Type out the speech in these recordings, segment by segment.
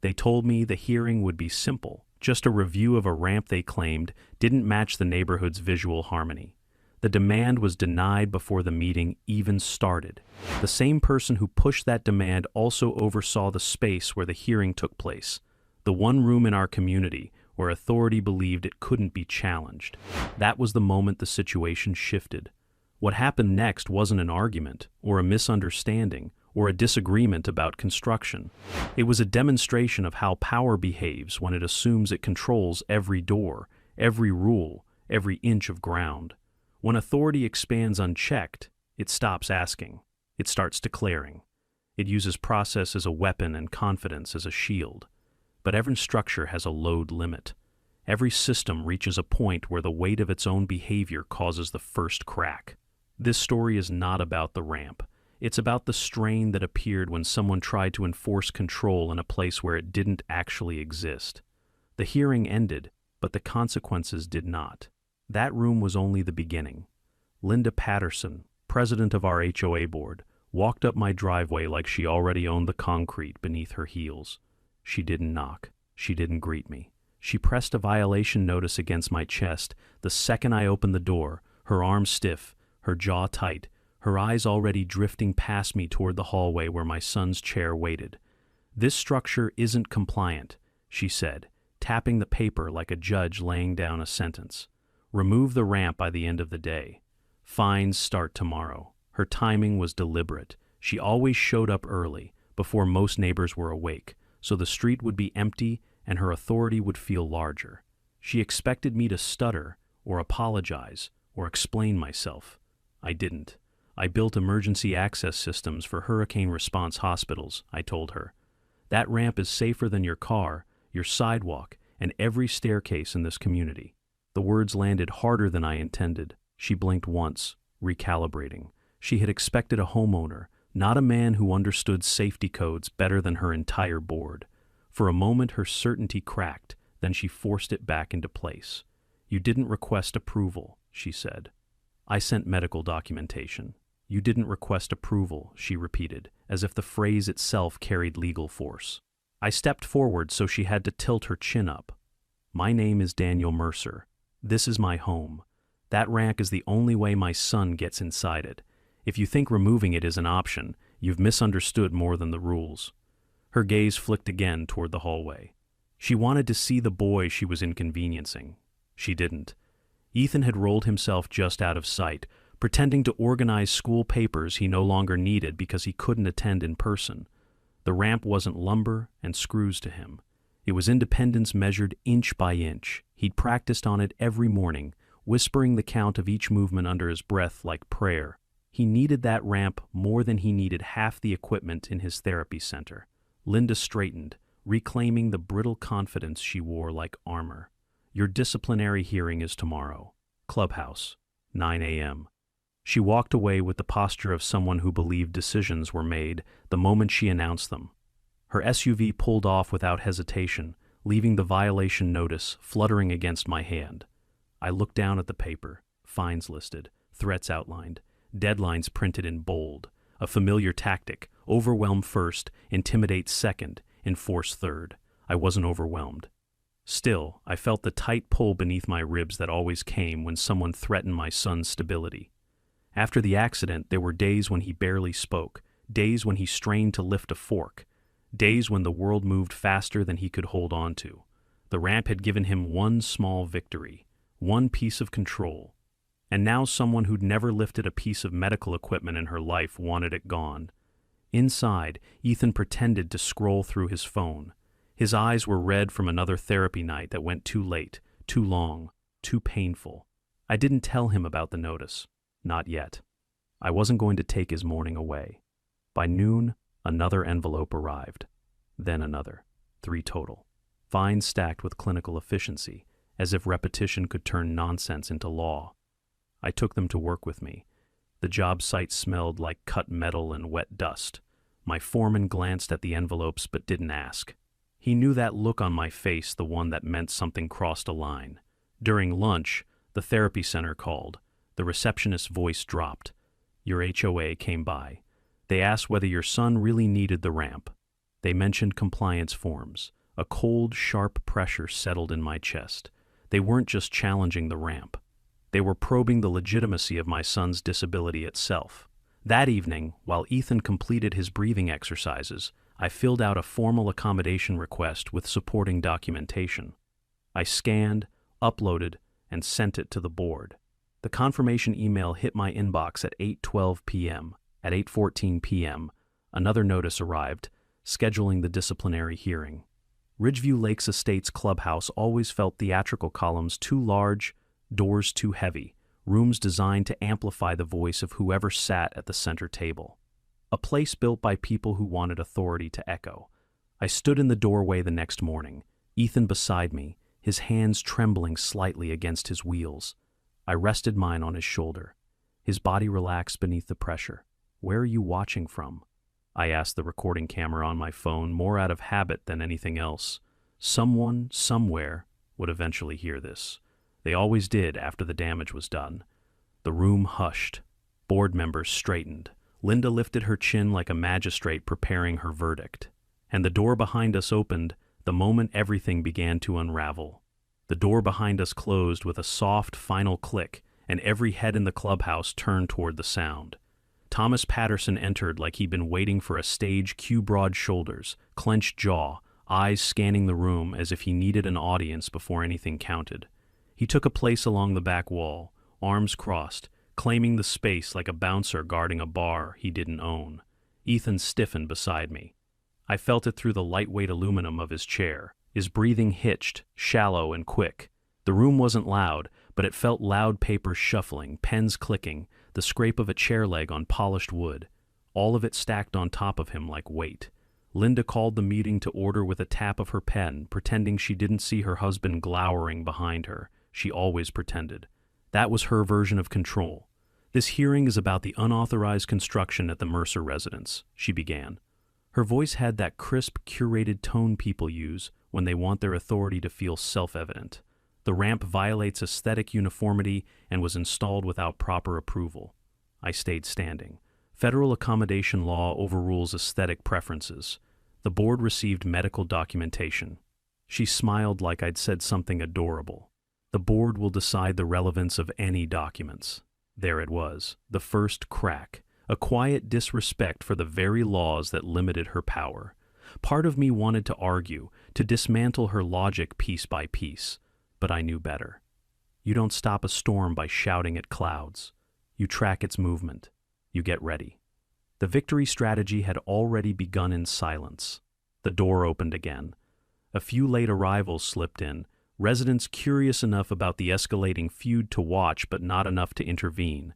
They told me the hearing would be simple, just a review of a ramp they claimed didn't match the neighborhood's visual harmony. The demand was denied before the meeting even started. The same person who pushed that demand also oversaw the space where the hearing took place, the one room in our community where authority believed it couldn't be challenged. That was the moment the situation shifted. What happened next wasn't an argument, or a misunderstanding, or a disagreement about construction. It was a demonstration of how power behaves when it assumes it controls every door, every rule, every inch of ground. When authority expands unchecked, it stops asking. It starts declaring. It uses process as a weapon and confidence as a shield. But every structure has a load limit. Every system reaches a point where the weight of its own behavior causes the first crack. This story is not about the ramp. It's about the strain that appeared when someone tried to enforce control in a place where it didn't actually exist. The hearing ended, but the consequences did not. That room was only the beginning. Linda Patterson, president of our HOA board, walked up my driveway like she already owned the concrete beneath her heels. She didn't knock. She didn't greet me. She pressed a violation notice against my chest the second I opened the door, her arms stiff, her jaw tight, her eyes already drifting past me toward the hallway where my son's chair waited. "This structure isn't compliant," she said, tapping the paper like a judge laying down a sentence. "Remove the ramp by the end of the day. Fines start tomorrow." Her timing was deliberate. She always showed up early, before most neighbors were awake, so the street would be empty and her authority would feel larger. She expected me to stutter, or apologize, or explain myself. I didn't. I built emergency access systems for hurricane response hospitals, I told her. That ramp is safer than your car, your sidewalk, and every staircase in this community. The words landed harder than I intended. She blinked once, recalibrating. She had expected a homeowner, not a man who understood safety codes better than her entire board. For a moment her certainty cracked, then she forced it back into place. "You didn't request approval," she said. "I sent medical documentation." "You didn't request approval," she repeated, as if the phrase itself carried legal force. I stepped forward so she had to tilt her chin up. "My name is Daniel Mercer. This is my home. That ramp is the only way my son gets inside it. If you think removing it is an option, you've misunderstood more than the rules." Her gaze flicked again toward the hallway. She wanted to see the boy she was inconveniencing. She didn't. Ethan had rolled himself just out of sight, pretending to organize school papers he no longer needed because he couldn't attend in person. The ramp wasn't lumber and screws to him. It was independence measured inch by inch. He'd practiced on it every morning, whispering the count of each movement under his breath like prayer. He needed that ramp more than he needed half the equipment in his therapy center. Linda straightened, reclaiming the brittle confidence she wore like armor. "Your disciplinary hearing is tomorrow. Clubhouse, 9 a.m. She walked away with the posture of someone who believed decisions were made the moment she announced them. Her SUV pulled off without hesitation, leaving the violation notice fluttering against my hand. I looked down at the paper, fines listed, threats outlined, deadlines printed in bold. A familiar tactic: overwhelm first, intimidate second, enforce third. I wasn't overwhelmed. Still, I felt the tight pull beneath my ribs that always came when someone threatened my son's stability. After the accident, there were days when he barely spoke, days when he strained to lift a fork, days when the world moved faster than he could hold on to. The ramp had given him one small victory, one piece of control. And now someone who'd never lifted a piece of medical equipment in her life wanted it gone. Inside, Ethan pretended to scroll through his phone. His eyes were red from another therapy night that went too late, too long, too painful. I didn't tell him about the notice. Not yet. I wasn't going to take his morning away. By noon, another envelope arrived. Then another. 3 total. Fines stacked with clinical efficiency, as if repetition could turn nonsense into law. I took them to work with me. The job site smelled like cut metal and wet dust. My foreman glanced at the envelopes but didn't ask. He knew that look on my face, the one that meant something crossed a line. During lunch, the therapy center called. The receptionist's voice dropped. "Your HOA came by. They asked whether your son really needed the ramp." They mentioned compliance forms. A cold, sharp pressure settled in my chest. They weren't just challenging the ramp. They were probing the legitimacy of my son's disability itself. That evening, while Ethan completed his breathing exercises, I filled out a formal accommodation request with supporting documentation. I scanned, uploaded, and sent it to the board. The confirmation email hit my inbox at 8:12 p.m. At 8:14 p.m., another notice arrived, scheduling the disciplinary hearing. Ridgeview Lakes Estates clubhouse always felt theatrical, columns too large, doors too heavy, rooms designed to amplify the voice of whoever sat at the center table. A place built by people who wanted authority to echo. I stood in the doorway the next morning, Ethan beside me, his hands trembling slightly against his wheels. I rested mine on his shoulder. His body relaxed beneath the pressure. "Where are you watching from?" I asked the recording camera on my phone, more out of habit than anything else. Someone, somewhere, would eventually hear this. They always did after the damage was done. The room hushed. Board members straightened. Linda lifted her chin like a magistrate preparing her verdict. And the door behind us opened the moment everything began to unravel. The door behind us closed with a soft, final click, and every head in the clubhouse turned toward the sound. Thomas Patterson entered like he'd been waiting for a stage cue, broad shoulders, clenched jaw, eyes scanning the room as if he needed an audience before anything counted. He took a place along the back wall, arms crossed, claiming the space like a bouncer guarding a bar he didn't own. Ethan stiffened beside me. I felt it through the lightweight aluminum of his chair. His breathing hitched, shallow and quick. The room wasn't loud, but it felt loud, papers shuffling, pens clicking, the scrape of a chair leg on polished wood, all of it stacked on top of him like weight. Linda called the meeting to order with a tap of her pen, pretending she didn't see her husband glowering behind her. She always pretended. That was her version of control. "This hearing is about the unauthorized construction at the Mercer residence," she began. Her voice had that crisp, curated tone people use when they want their authority to feel self-evident. The ramp violates aesthetic uniformity and was installed without proper approval. I stayed standing. Federal accommodation law overrules aesthetic preferences. The board received medical documentation. She smiled like I'd said something adorable. The board will decide the relevance of any documents. There it was, the first crack, a quiet disrespect for the very laws that limited her power. Part of me wanted to argue, to dismantle her logic piece by piece. But I knew better. You don't stop a storm by shouting at clouds. You track its movement. You get ready. The victory strategy had already begun in silence. The door opened again. A few late arrivals slipped in, residents curious enough about the escalating feud to watch but not enough to intervene.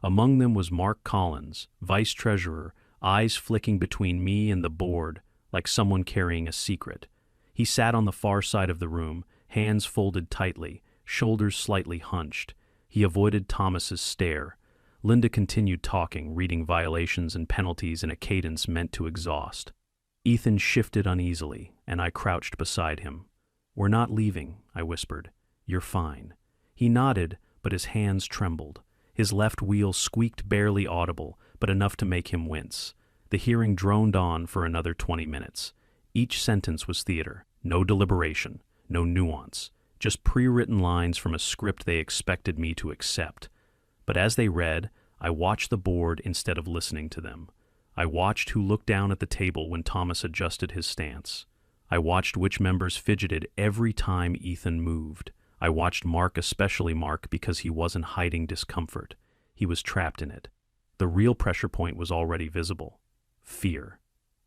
Among them was Mark Collins, vice treasurer, eyes flicking between me and the board like someone carrying a secret. He sat on the far side of the room, hands folded tightly, shoulders slightly hunched. He avoided Thomas's stare. Linda continued talking, reading violations and penalties in a cadence meant to exhaust. Ethan shifted uneasily, and I crouched beside him. "We're not leaving," I whispered. "You're fine." He nodded, but his hands trembled. His left wheel squeaked, barely audible, but enough to make him wince. The hearing droned on for another 20 minutes. Each sentence was theater, no deliberation. No nuance, just pre-written lines from a script they expected me to accept. But as they read, I watched the board instead of listening to them. I watched who looked down at the table when Thomas adjusted his stance. I watched which members fidgeted every time Ethan moved. I watched Mark, especially Mark, because he wasn't hiding discomfort. He was trapped in it. The real pressure point was already visible. Fear.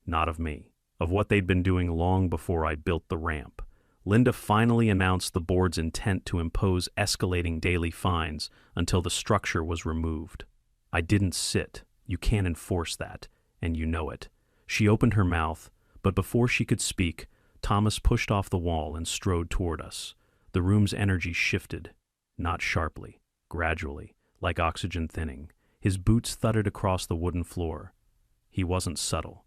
Not of me. Of what they'd been doing long before I built the ramp. Linda finally announced the board's intent to impose escalating daily fines until the structure was removed. I didn't sit. You can't enforce that, and you know it. She opened her mouth, but before she could speak, Thomas pushed off the wall and strode toward us. The room's energy shifted, not sharply, gradually, like oxygen thinning. His boots thudded across the wooden floor. He wasn't subtle.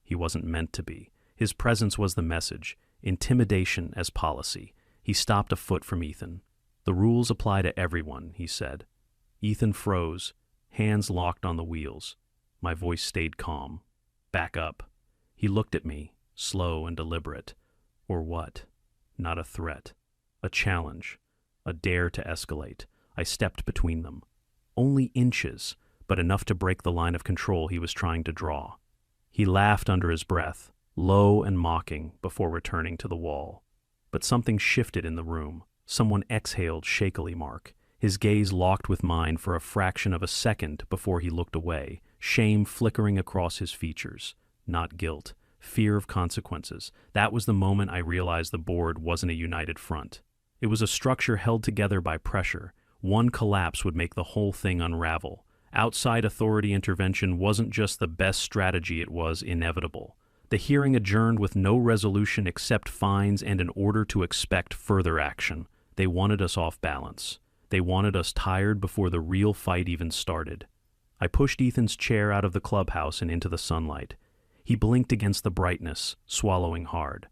He wasn't meant to be. His presence was the message. Intimidation as policy. He stopped a foot from Ethan. "The rules apply to everyone," he said. Ethan froze, hands locked on the wheels. My voice stayed calm. "Back up." He looked at me, slow and deliberate. Or what? Not a threat. A challenge. A dare to escalate. I stepped between them. Only inches, but enough to break the line of control he was trying to draw. He laughed under his breath, low and mocking, before returning to the wall. But something shifted in the room. Someone exhaled shakily, Mark. His gaze locked with mine for a fraction of a second before he looked away, shame flickering across his features. Not guilt. Fear of consequences. That was the moment I realized the board wasn't a united front. It was a structure held together by pressure. One collapse would make the whole thing unravel. Outside authority intervention wasn't just the best strategy, it was inevitable. The hearing adjourned with no resolution except fines and an order to expect further action. They wanted us off balance. They wanted us tired before the real fight even started. I pushed Ethan's chair out of the clubhouse and into the sunlight. He blinked against the brightness, swallowing hard.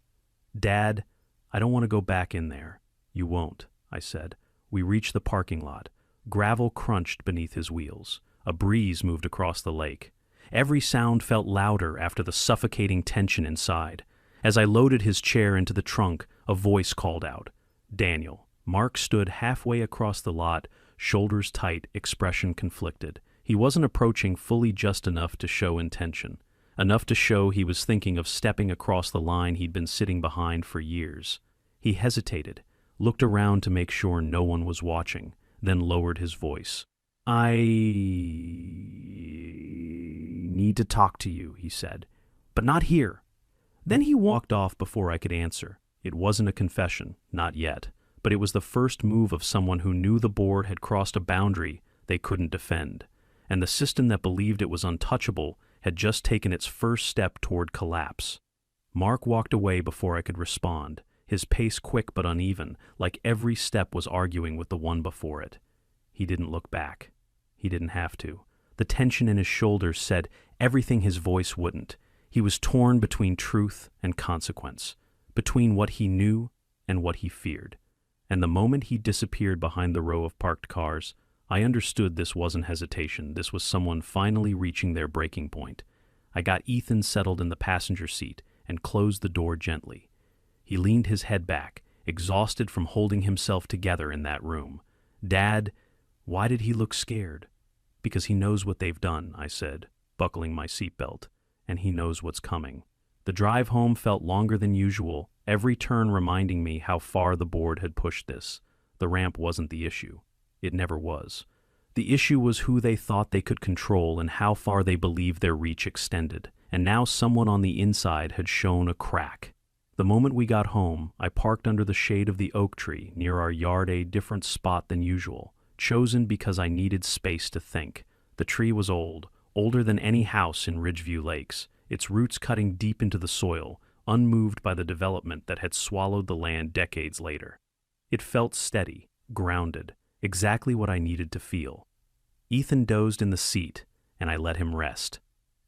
"Dad, I don't want to go back in there." "You won't," I said. We reached the parking lot. Gravel crunched beneath his wheels. A breeze moved across the lake. Every sound felt louder after the suffocating tension inside. As I loaded his chair into the trunk, a voice called out, "Daniel." Mark stood halfway across the lot, shoulders tight, expression conflicted. He wasn't approaching fully just enough to show intention, enough to show he was thinking of stepping across the line he'd been sitting behind for years. He hesitated, looked around to make sure no one was watching, then lowered his voice. "I need to talk to you," he said, "but not here." Then he walked off before I could answer. It wasn't a confession, not yet, but it was the first move of someone who knew the board had crossed a boundary they couldn't defend, and the system that believed it was untouchable had just taken its first step toward collapse. Mark walked away before I could respond, his pace quick but uneven, like every step was arguing with the one before it. He didn't look back. He didn't have to. The tension in his shoulders said everything his voice wouldn't. He was torn between truth and consequence, between what he knew and what he feared. And the moment he disappeared behind the row of parked cars, I understood this wasn't hesitation. This was someone finally reaching their breaking point. I got Ethan settled in the passenger seat and closed the door gently. He leaned his head back, exhausted from holding himself together in that room. "Dad, why did he look scared?" "Because he knows what they've done," I said, buckling my seatbelt, "and he knows what's coming." The drive home felt longer than usual, every turn reminding me how far the board had pushed this. The ramp wasn't the issue. It never was. The issue was who they thought they could control and how far they believed their reach extended. And now someone on the inside had shown a crack. The moment we got home, I parked under the shade of the oak tree near our yard, a different spot than usual, chosen because I needed space to think. The tree was old, older than any house in Ridgeview Lakes, its roots cutting deep into the soil, unmoved by the development that had swallowed the land decades later. It felt steady, grounded, exactly what I needed to feel. Ethan dozed in the seat, and I let him rest.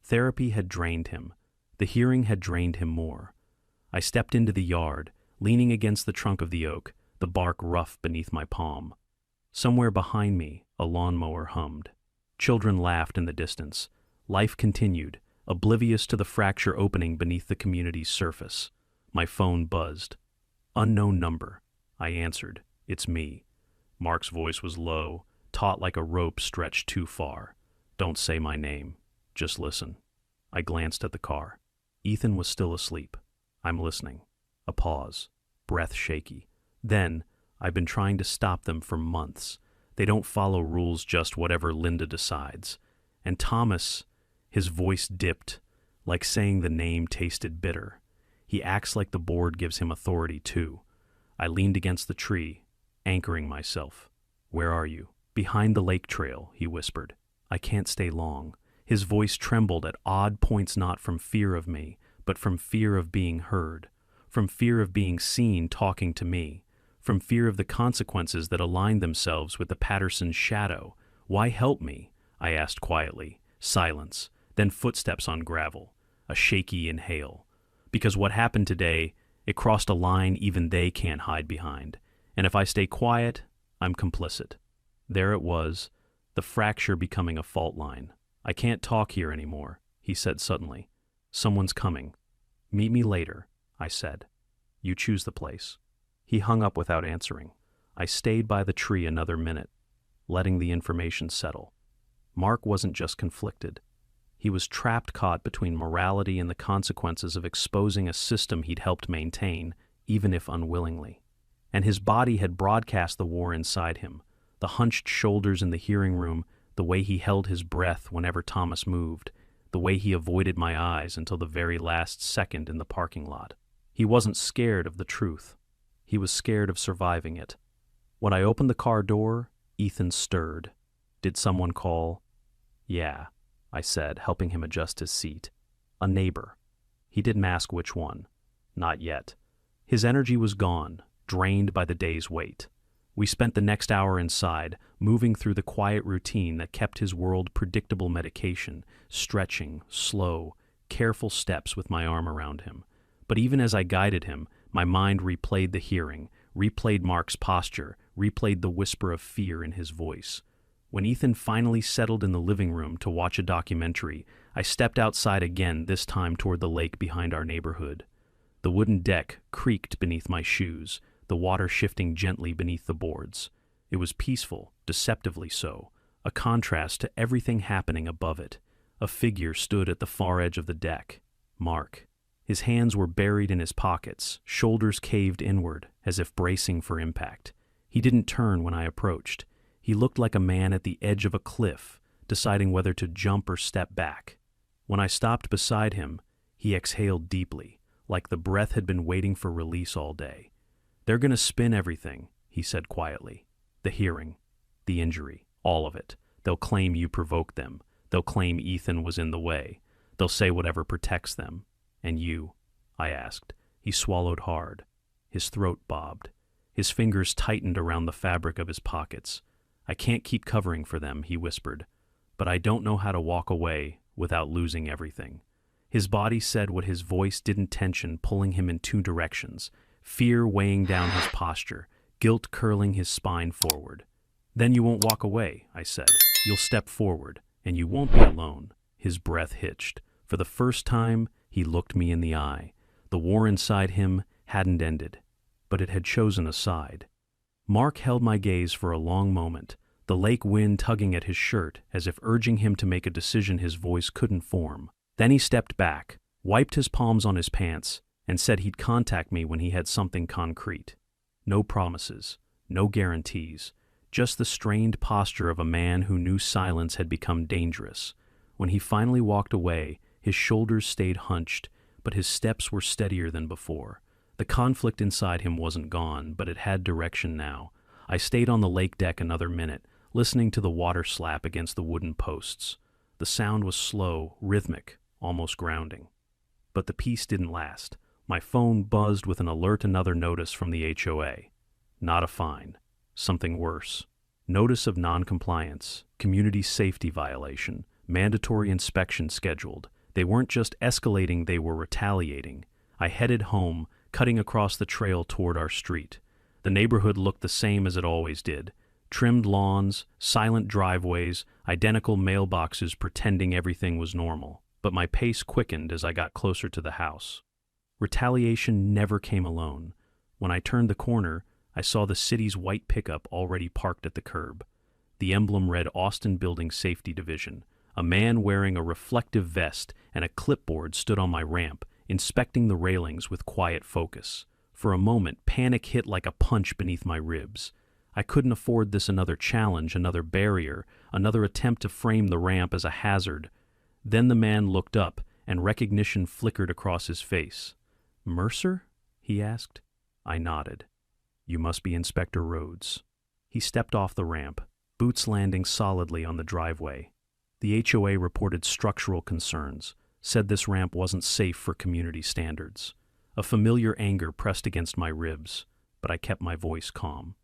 Therapy had drained him. The hearing had drained him more. I stepped into the yard, leaning against the trunk of the oak, the bark rough beneath my palm. Somewhere behind me, a lawnmower hummed. Children laughed in the distance. Life continued, oblivious to the fracture opening beneath the community's surface. My phone buzzed. "Unknown number." I answered. "It's me." Mark's voice was low, taut like a rope stretched too far. "Don't say my name. Just listen." I glanced at the car. Ethan was still asleep. "I'm listening." A pause. Breath shaky. Then, "I've been trying to stop them for months. They don't follow rules, just whatever Linda decides. And Thomas," his voice dipped, like saying the name tasted bitter. "He acts like the board gives him authority too." I leaned against the tree, anchoring myself. "Where are you?" "Behind the lake trail," he whispered. "I can't stay long." His voice trembled at odd points, not from fear of me, but from fear of being heard, from fear of being seen talking to me, from fear of the consequences that aligned themselves with the Patterson's shadow. "Why help me?" I asked quietly. Silence, then footsteps on gravel, a shaky inhale. "Because what happened today, it crossed a line even they can't hide behind. And if I stay quiet, I'm complicit." There it was, the fracture becoming a fault line. "I can't talk here anymore," he said suddenly. "Someone's coming." "Meet me later," I said. "You choose the place." He hung up without answering. I stayed by the tree another minute, letting the information settle. Mark wasn't just conflicted. He was caught between morality and the consequences of exposing a system he'd helped maintain, even if unwillingly. And his body had broadcast the war inside him, the hunched shoulders in the hearing room, the way he held his breath whenever Thomas moved, the way he avoided my eyes until the very last second in the parking lot. He wasn't scared of the truth. He was scared of surviving it. When I opened the car door, Ethan stirred. "Did someone call?" "Yeah," I said, helping him adjust his seat. "A neighbor." He didn't ask which one. Not yet. His energy was gone, drained by the day's wait. We spent the next hour inside, moving through the quiet routine that kept his world predictable: medication, stretching, slow, careful steps with my arm around him. But even as I guided him, my mind replayed the hearing, replayed Mark's posture, replayed the whisper of fear in his voice. When Ethan finally settled in the living room to watch a documentary, I stepped outside again, this time toward the lake behind our neighborhood. The wooden deck creaked beneath my shoes, the water shifting gently beneath the boards. It was peaceful, deceptively so, a contrast to everything happening above it. A figure stood at the far edge of the deck. Mark. His hands were buried in his pockets, shoulders caved inward, as if bracing for impact. He didn't turn when I approached. He looked like a man at the edge of a cliff, deciding whether to jump or step back. When I stopped beside him, he exhaled deeply, like the breath had been waiting for release all day. "They're gonna spin everything," he said quietly. "The hearing, the injury, all of it. They'll claim you provoked them. They'll claim Ethan was in the way. They'll say whatever protects them. And you?" I asked. He swallowed hard. His throat bobbed. His fingers tightened around the fabric of his pockets. "I can't keep covering for them," he whispered. "But I don't know how to walk away without losing everything." His body said what his voice didn't, tension pulling him in two directions, fear weighing down his posture, guilt curling his spine forward. "Then you won't walk away," I said. "You'll step forward, and you won't be alone." His breath hitched. For the first time, he looked me in the eye. The war inside him hadn't ended, but it had chosen a side. Mark held my gaze for a long moment, the lake wind tugging at his shirt as if urging him to make a decision his voice couldn't form. Then he stepped back, wiped his palms on his pants, and said he'd contact me when he had something concrete. No promises, no guarantees, just the strained posture of a man who knew silence had become dangerous. When he finally walked away, his shoulders stayed hunched, but his steps were steadier than before. The conflict inside him wasn't gone, but it had direction now. I stayed on the lake deck another minute, listening to the water slap against the wooden posts. The sound was slow, rhythmic, almost grounding. But the peace didn't last. My phone buzzed with an alert, another notice from the HOA. Not a fine. Something worse. Notice of non-compliance, community safety violation, mandatory inspection scheduled. They weren't just escalating, they were retaliating. I headed home, cutting across the trail toward our street. The neighborhood looked the same as it always did. Trimmed lawns, silent driveways, identical mailboxes pretending everything was normal. But my pace quickened as I got closer to the house. Retaliation never came alone. When I turned the corner, I saw the city's white pickup already parked at the curb. The emblem read Austin Building Safety Division. A man wearing a reflective vest and a clipboard stood on my ramp, inspecting the railings with quiet focus. For a moment, panic hit like a punch beneath my ribs. I couldn't afford this another challenge, another barrier, another attempt to frame the ramp as a hazard. Then the man looked up, and recognition flickered across his face. "Mercer?" he asked. I nodded. "You must be Inspector Rhodes." He stepped off the ramp, boots landing solidly on the driveway. The HOA reported structural concerns, said this ramp wasn't safe for community standards. A familiar anger pressed against my ribs, but I kept my voice calm.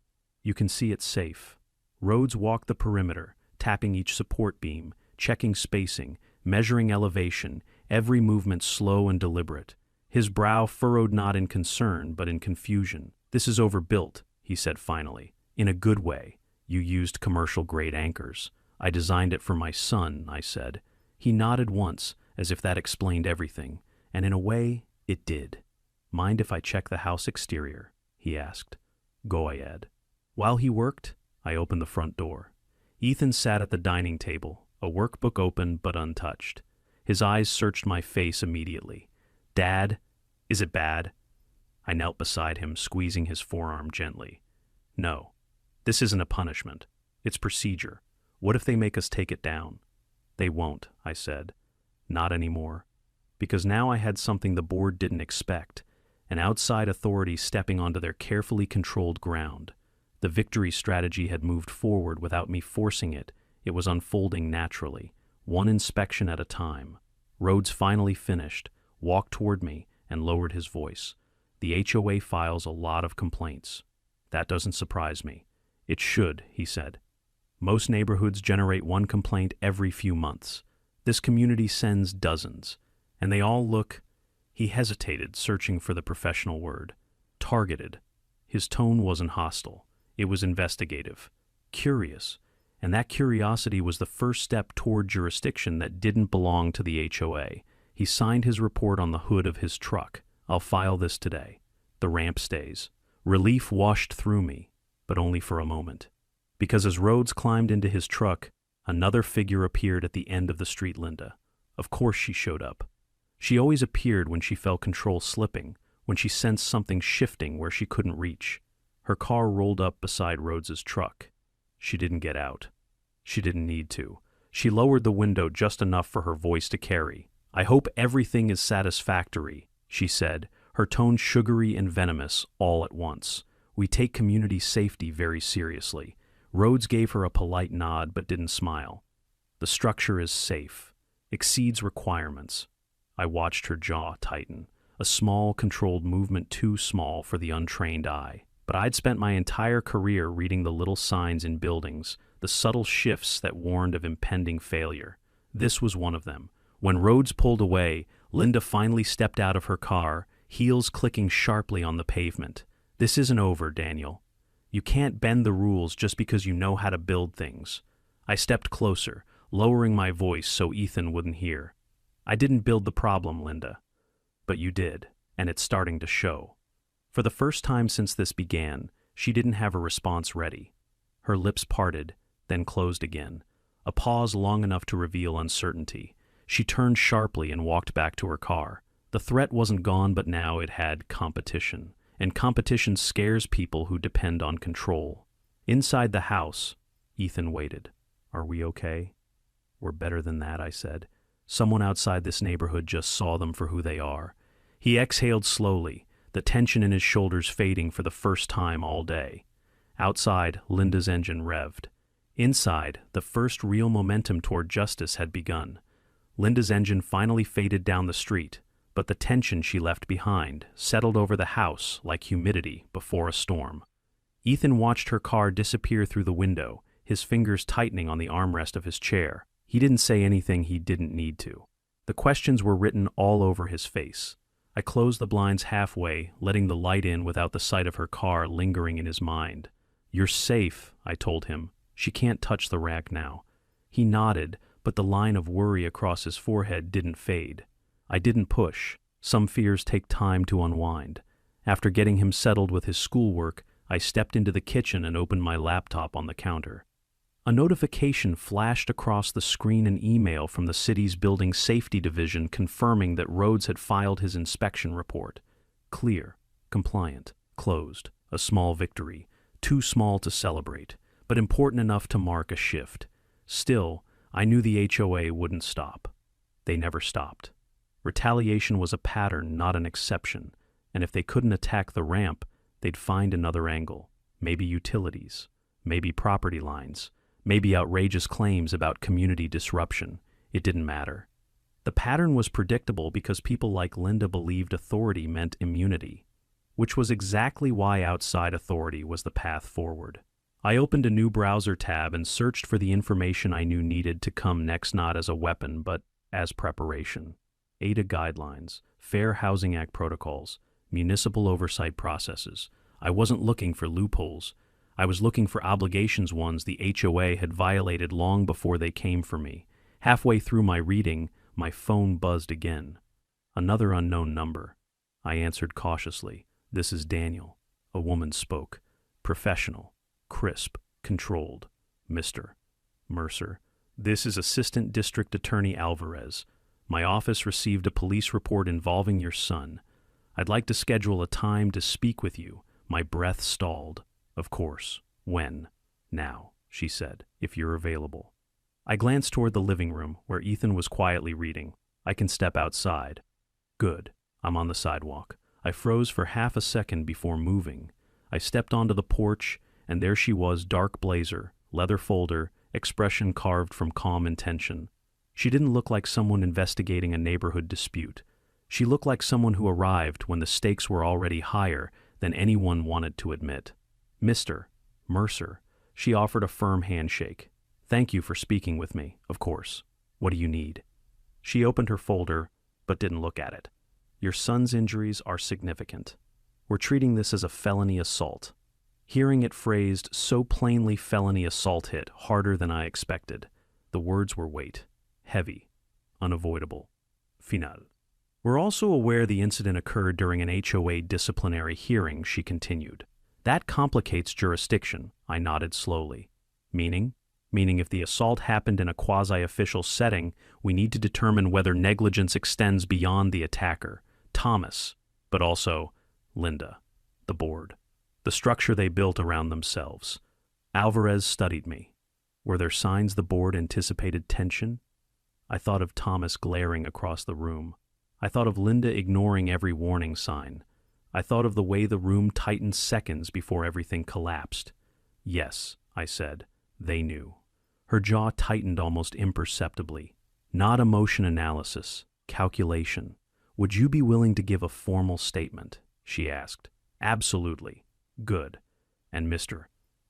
"You can see it's safe." Rhodes walked the perimeter, tapping each support beam, checking spacing, measuring elevation, every movement slow and deliberate. His brow furrowed not in concern, but in confusion. "This is overbuilt," he said finally. "In a good way. You used commercial-grade anchors. I designed it for my son," I said. He nodded once, as if that explained everything, and in a way, It did. Mind if I check the house exterior? He asked. Go ahead. While he worked, I opened the front door. Ethan sat at the dining table, a workbook open but untouched. His eyes searched my face immediately. Dad, is it bad? I knelt beside him, squeezing his forearm gently. No, this isn't a punishment. It's procedure. What if they make us take it down? They won't, I said. Not anymore. Because now I had something the board didn't expect, an outside authority stepping onto their carefully controlled ground. The victory strategy had moved forward without me forcing it. It was unfolding naturally, one inspection at a time. Rhodes finally finished, walked toward me, and lowered his voice. The HOA files a lot of complaints. That doesn't surprise me. It should, he said. Most neighborhoods generate one complaint every few months. This community sends dozens, and they all look— He hesitated, searching for the professional word. Targeted. His tone wasn't hostile. It was investigative, curious, and that curiosity was the first step toward jurisdiction that didn't belong to the HOA. He signed his report on the hood of his truck. I'll file this today. The ramp stays. Relief washed through me, but only for a moment. Because as Rhodes climbed into his truck, another figure appeared at the end of the street. Linda. Of course she showed up. She always appeared when she felt control slipping, when she sensed something shifting where she couldn't reach. Her car rolled up beside Rhodes's truck. She didn't get out. She didn't need to. She lowered the window just enough for her voice to carry. I hope everything is satisfactory, she said, her tone sugary and venomous all at once. We take community safety very seriously. Rhodes gave her a polite nod but didn't smile. The structure is safe, exceeds requirements. I watched her jaw tighten, a small, controlled movement too small for the untrained eye. But I'd spent my entire career reading the little signs in buildings, the subtle shifts that warned of impending failure. This was one of them. When Rhodes pulled away, Linda finally stepped out of her car, heels clicking sharply on the pavement. This isn't over, Daniel. You can't bend the rules just because you know how to build things. I stepped closer, lowering my voice so Ethan wouldn't hear. I didn't build the problem, Linda. But you did, and it's starting to show. For the first time since this began, she didn't have a response ready. Her lips parted, then closed again, a pause long enough to reveal uncertainty. She turned sharply and walked back to her car. The threat wasn't gone, but now it had competition. And competition scares people who depend on control. Inside the house, Ethan waited. Are we okay? We're better than that, I said. Someone outside this neighborhood just saw them for who they are. He exhaled slowly, the tension in his shoulders fading for the first time all day. Outside, Linda's engine revved. Inside, the first real momentum toward justice had begun. Linda's engine finally faded down the street, but the tension she left behind settled over the house like humidity before a storm. Ethan watched her car disappear through the window, his fingers tightening on the armrest of his chair. He didn't say anything he didn't need to. The questions were written all over his face. I closed the blinds halfway, letting the light in without the sight of her car lingering in his mind. You're safe, I told him. She can't touch the rack now. He nodded, but the line of worry across his forehead didn't fade. I didn't push. Some fears take time to unwind. After getting him settled with his schoolwork, I stepped into the kitchen and opened my laptop on the counter. A notification flashed across the screen, an email from the city's building safety division confirming that Rhodes had filed his inspection report. Clear, compliant, closed. A small victory, too small to celebrate, but important enough to mark a shift. Still, I knew the HOA wouldn't stop. They never stopped. Retaliation was a pattern, not an exception, and if they couldn't attack the ramp, they'd find another angle. Maybe utilities, maybe property lines, maybe outrageous claims about community disruption. It didn't matter. The pattern was predictable because people like Linda believed authority meant immunity, which was exactly why outside authority was the path forward. I opened a new browser tab and searched for the information I knew needed to come next, not as a weapon, but as preparation. ADA guidelines, Fair Housing Act protocols, municipal oversight processes. I wasn't looking for loopholes. I was looking for obligations, ones the HOA had violated long before they came for me. Halfway through my reading, my phone buzzed again. Another unknown number. I answered cautiously. "This is Daniel." A woman spoke. Professional, crisp, controlled. "Mr. Mercer, this is Assistant District Attorney Alvarez. My office received a police report involving your son. I'd like to schedule a time to speak with you." My breath stalled. "Of course. When?" "Now," she said, "if you're available." I glanced toward the living room, where Ethan was quietly reading. "I can step outside." "Good." I'm on the sidewalk. I froze for half a second before moving. I stepped onto the porch, and there she was, dark blazer, leather folder, expression carved from calm intention. She didn't look like someone investigating a neighborhood dispute. She looked like someone who arrived when the stakes were already higher than anyone wanted to admit. "Mr. Mercer," she offered a firm handshake. "Thank you for speaking with me, of course. What do you need?" She opened her folder, but didn't look at it. "Your son's injuries are significant. We're treating this as a felony assault." Hearing it phrased so plainly, felony assault hit harder than I expected. The words were weight, heavy, unavoidable. Final. "We're also aware the incident occurred during an HOA disciplinary hearing," she continued. "That complicates jurisdiction." I nodded slowly. "Meaning?" "Meaning if the assault happened in a quasi-official setting, we need to determine whether negligence extends beyond the attacker, Thomas, but also Linda, the board, the structure they built around themselves." Alvarez studied me. Were there signs the board anticipated tension? I thought of Thomas glaring across the room. I thought of Linda ignoring every warning sign. I thought of the way the room tightened seconds before everything collapsed. "Yes," I said, "they knew." Her jaw tightened almost imperceptibly. "Not emotion analysis, calculation. Would you be willing to give a formal statement?" she asked. "Absolutely." "Good. And Mr."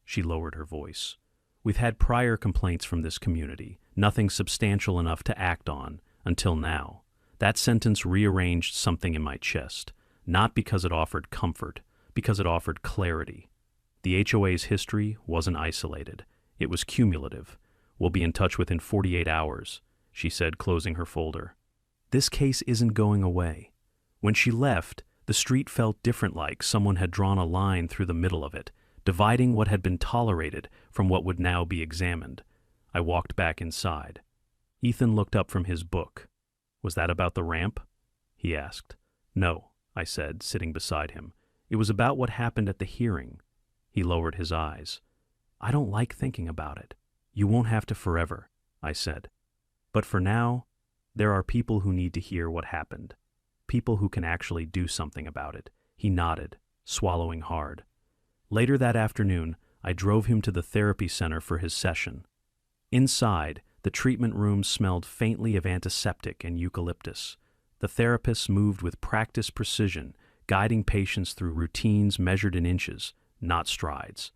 She lowered her voice. "We've had prior complaints from this community, nothing substantial enough to act on, until now." That sentence rearranged something in my chest, not because it offered comfort, because it offered clarity. The HOA's history wasn't isolated. It was cumulative. "We'll be in touch within 48 hours, she said, closing her folder. This case isn't going away. When she left, the street felt different, like someone had drawn a line through the middle of it, dividing what had been tolerated from what would now be examined. I walked back inside. Ethan looked up from his book. "Was that about the ramp?" he asked. "No," I said, sitting beside him. "It was about what happened at the hearing." He lowered his eyes. "I don't like thinking about it." "You won't have to forever," I said. "But for now, there are people who need to hear what happened. People who can actually do something about it." He nodded, swallowing hard. Later that afternoon, I drove him to the therapy center for his session. Inside, the treatment room smelled faintly of antiseptic and eucalyptus. The therapists moved with practiced precision, guiding patients through routines measured in inches, not strides.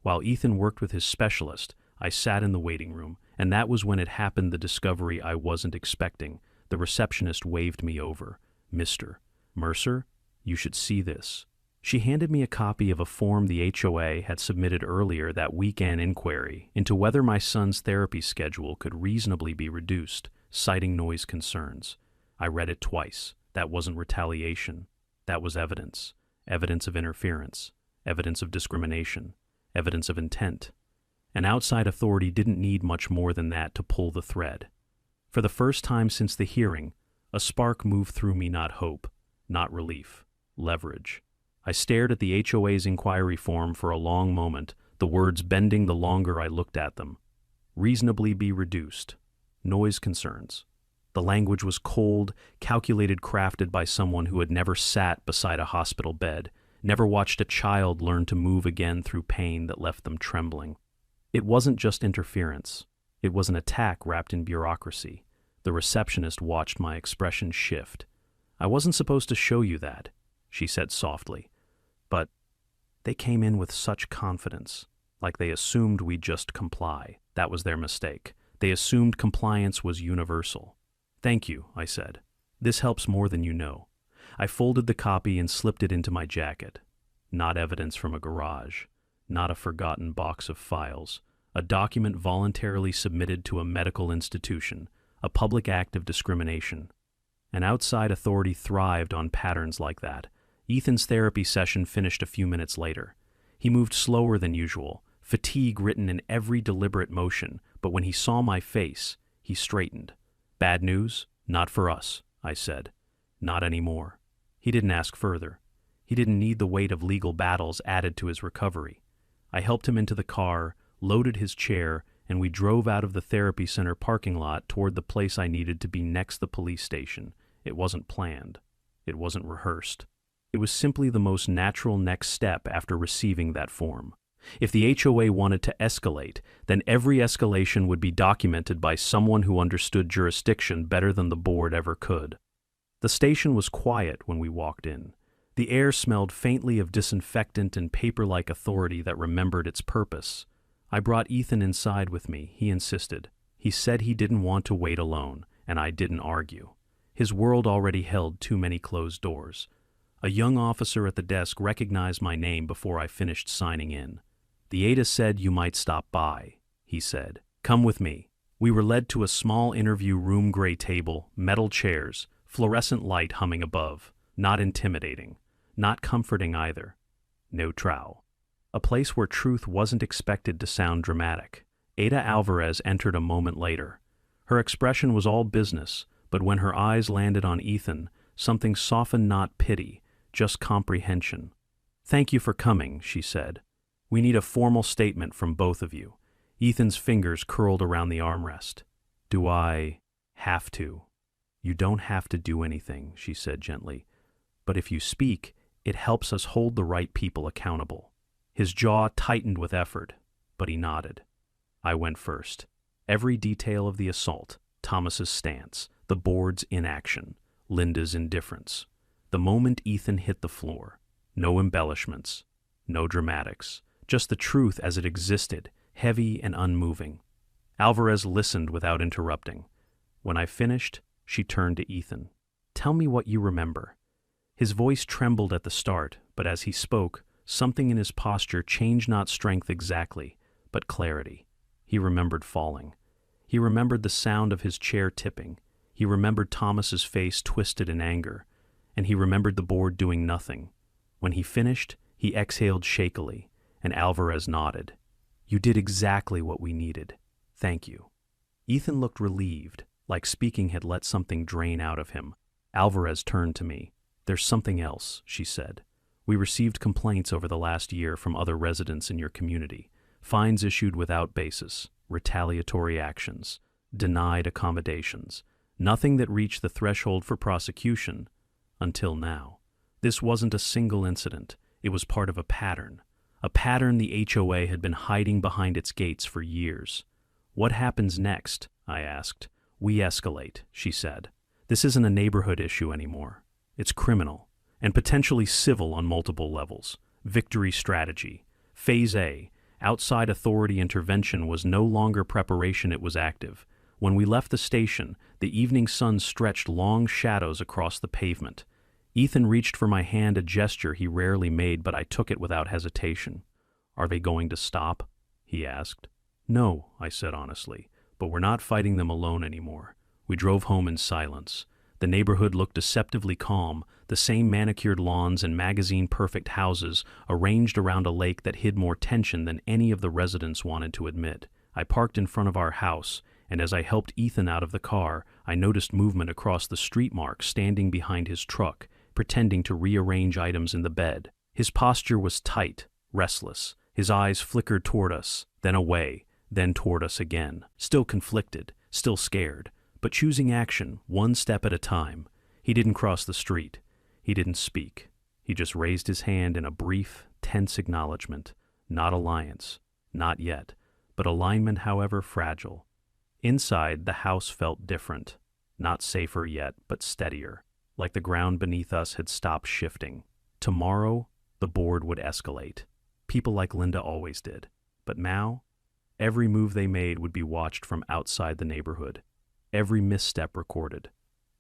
While Ethan worked with his specialist, I sat in the waiting room, and that was when it happened, the discovery I wasn't expecting. The receptionist waved me over. "Mr. Mercer, you should see this." She handed me a copy of a form the HOA had submitted earlier that week, an inquiry into whether my son's therapy schedule could reasonably be reduced, citing noise concerns. I read it twice. That wasn't retaliation. That was evidence. Evidence of interference. Evidence of discrimination. Evidence of intent. An outside authority didn't need much more than that to pull the thread. For the first time since the hearing, a spark moved through me, not hope, not relief, leverage. I stared at the HOA's inquiry form for a long moment, the words bending the longer I looked at them. Reasonably be reduced. Noise concerns. The language was cold, calculated, crafted by someone who had never sat beside a hospital bed, never watched a child learn to move again through pain that left them trembling. It wasn't just interference. It was an attack wrapped in bureaucracy. The receptionist watched my expression shift. "I wasn't supposed to show you that," she said softly. "But they came in with such confidence, like they assumed we'd just comply." That was their mistake. They assumed compliance was universal. "Thank you," I said. "This helps more than you know." I folded the copy and slipped it into my jacket. Not evidence from a garage. Not a forgotten box of files. A document voluntarily submitted to a medical institution. A public act of discrimination. An outside authority thrived on patterns like that. Ethan's therapy session finished a few minutes later. He moved slower than usual, fatigue written in every deliberate motion, but when he saw my face, he straightened. "Bad news? Not for us," I said. "Not anymore." He didn't ask further. He didn't need the weight of legal battles added to his recovery. I helped him into the car, loaded his chair, and we drove out of the therapy center parking lot toward the place I needed to be next the police station. It wasn't planned. It wasn't rehearsed. It was simply the most natural next step after receiving that form. If the HOA wanted to escalate, then every escalation would be documented by someone who understood jurisdiction better than the board ever could. The station was quiet when we walked in. The air smelled faintly of disinfectant and paper-like authority that remembered its purpose. I brought Ethan inside with me, he insisted. He said he didn't want to wait alone, and I didn't argue. His world already held too many closed doors. A young officer at the desk recognized my name before I finished signing in. "The ADA said you might stop by," he said. "Come with me." We were led to a small interview room, gray table, metal chairs, fluorescent light humming above. Not intimidating. Not comforting either. Neutral. A place where truth wasn't expected to sound dramatic. Ada Alvarez entered a moment later. Her expression was all business, but when her eyes landed on Ethan, something softened, not pity, just comprehension. "Thank you for coming," she said. "We need a formal statement from both of you." Ethan's fingers curled around the armrest. "Do I have to?" "You don't have to do anything," she said gently. "But if you speak, it helps us hold the right people accountable." His jaw tightened with effort, but he nodded. I went first. Every detail of the assault, Thomas's stance, the board's inaction, Linda's indifference. The moment Ethan hit the floor, no embellishments, no dramatics, just the truth as it existed, heavy and unmoving. Alvarez listened without interrupting. When I finished, she turned to Ethan. "Tell me what you remember." His voice trembled at the start, but as he spoke, something in his posture changed, not strength exactly, but clarity. He remembered falling. He remembered the sound of his chair tipping. He remembered Thomas's face twisted in anger, and he remembered the board doing nothing. When he finished, he exhaled shakily, and Alvarez nodded. "You did exactly what we needed. Thank you." Ethan looked relieved, like speaking had let something drain out of him. Alvarez turned to me. "There's something else," she said. "We received complaints over the last year from other residents in your community. Fines issued without basis, retaliatory actions, denied accommodations. Nothing that reached the threshold for prosecution until now. This wasn't a single incident. It was part of a pattern the HOA had been hiding behind its gates for years." "What happens next?" I asked. "We escalate," she said. "This isn't a neighborhood issue anymore. It's criminal, and potentially civil on multiple levels. Victory strategy. Phase A, outside authority intervention, was no longer preparation, it was active. When we left the station, the evening sun stretched long shadows across the pavement. Ethan reached for my hand, a gesture he rarely made, but I took it without hesitation. "Are they going to stop?" he asked. "No," I said honestly, "but we're not fighting them alone anymore." We drove home in silence. The neighborhood looked deceptively calm, the same manicured lawns and magazine-perfect houses arranged around a lake that hid more tension than any of the residents wanted to admit. I parked in front of our house, and as I helped Ethan out of the car, I noticed movement across the street. Mark standing behind his truck, pretending to rearrange items in the bed. His posture was tight, restless. His eyes flickered toward us, then away, then toward us again. Still conflicted, still scared, but choosing action, one step at a time. He didn't cross the street. He didn't speak. He just raised his hand in a brief, tense acknowledgement. Not alliance. Not yet. But alignment, however, fragile. Inside, the house felt different. Not safer yet, but steadier. Like the ground beneath us had stopped shifting. Tomorrow, the board would escalate. People like Linda always did. But now, every move they made would be watched from outside the neighborhood. Every misstep recorded.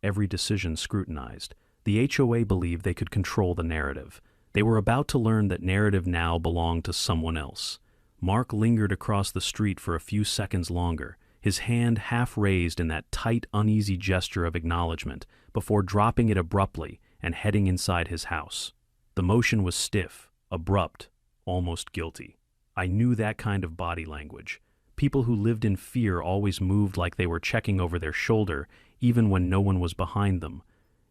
Every decision scrutinized. The HOA believed they could control the narrative. They were about to learn that narrative now belonged to someone else. Mark lingered across the street for a few seconds longer, his hand half raised in that tight, uneasy gesture of acknowledgement before dropping it abruptly and heading inside his house. The motion was stiff, abrupt, almost guilty. I knew that kind of body language. People who lived in fear always moved like they were checking over their shoulder, even when no one was behind them.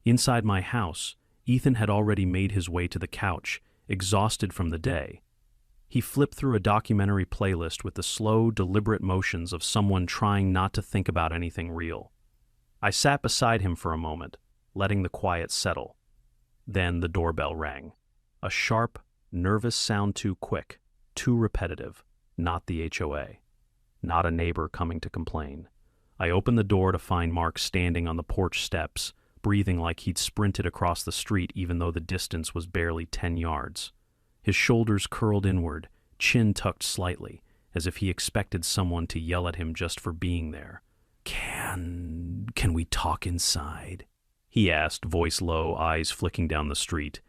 Inside my house, Ethan had already made his way to the couch, exhausted from the day. He flipped through a documentary playlist with the slow, deliberate motions of someone trying not to think about anything real. I sat beside him for a moment, letting the quiet settle. Then the doorbell rang. A sharp, nervous sound, too quick, too repetitive. Not the HOA. Not a neighbor coming to complain. I opened the door to find Mark standing on the porch steps, breathing like he'd sprinted across the street even though the distance was barely 10 yards. His shoulders curled inward, chin tucked slightly, as if he expected someone to yell at him just for being there. Can we talk inside?" he asked, voice low, eyes flicking down the street.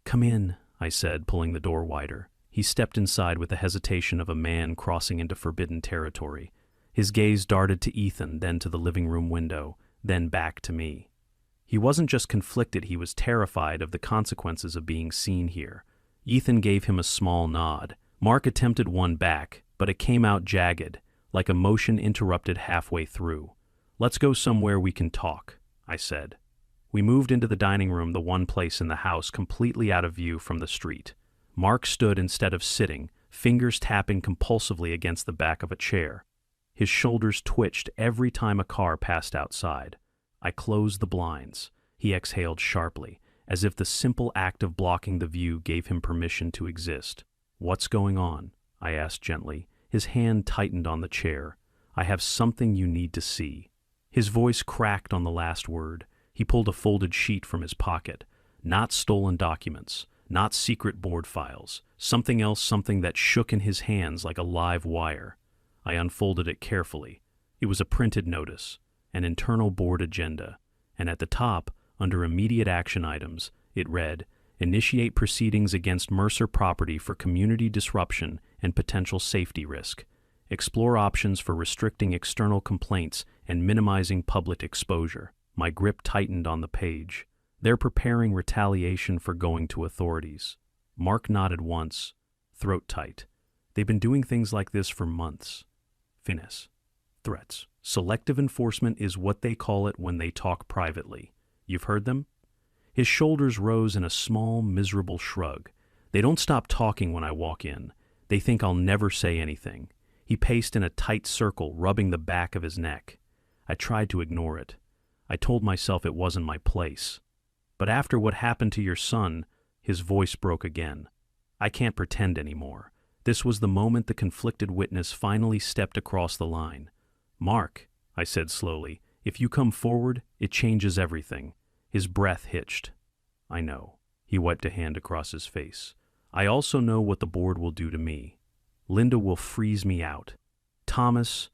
"Come in," I said, pulling the door wider. He stepped inside with the hesitation of a man crossing into forbidden territory. His gaze darted to Ethan, then to the living room window, then back to me. He wasn't just conflicted, he was terrified of the consequences of being seen here. Ethan gave him a small nod. Mark attempted one back, but it came out jagged, like a motion interrupted halfway through. "Let's go somewhere we can talk," I said. We moved into the dining room, the one place in the house completely out of view from the street. Mark stood instead of sitting, fingers tapping compulsively against the back of a chair. His shoulders twitched every time a car passed outside. I closed the blinds. He exhaled sharply, as if the simple act of blocking the view gave him permission to exist. "What's going on?" I asked gently. His hand tightened on the chair. "I have something you need to see." His voice cracked on the last word. He pulled a folded sheet from his pocket. Not stolen documents, not secret board files, something else, something that shook in his hands like a live wire. I unfolded it carefully. It was a printed notice, an internal board agenda, and at the top, under immediate action items, it read, "Initiate proceedings against Mercer property for community disruption and potential safety risk. Explore options for restricting external complaints and minimizing public exposure." My grip tightened on the page. "They're preparing retaliation for going to authorities." Mark nodded once, throat tight. "They've been doing things like this for months." Finesse. Threats. Selective enforcement is what they call it when they talk privately. You've heard them? His shoulders rose in a small, miserable shrug. "They don't stop talking when I walk in. They think I'll never say anything." He paced in a tight circle, rubbing the back of his neck. I tried to ignore it. I told myself it wasn't my place. "But after what happened to your son," his voice broke again. "I can't pretend anymore." This was the moment the conflicted witness finally stepped across the line. "Mark," I said slowly, "if you come forward, it changes everything." His breath hitched. "I know." He wiped a hand across his face. "I also know what the board will do to me. Linda will freeze me out. Thomas,"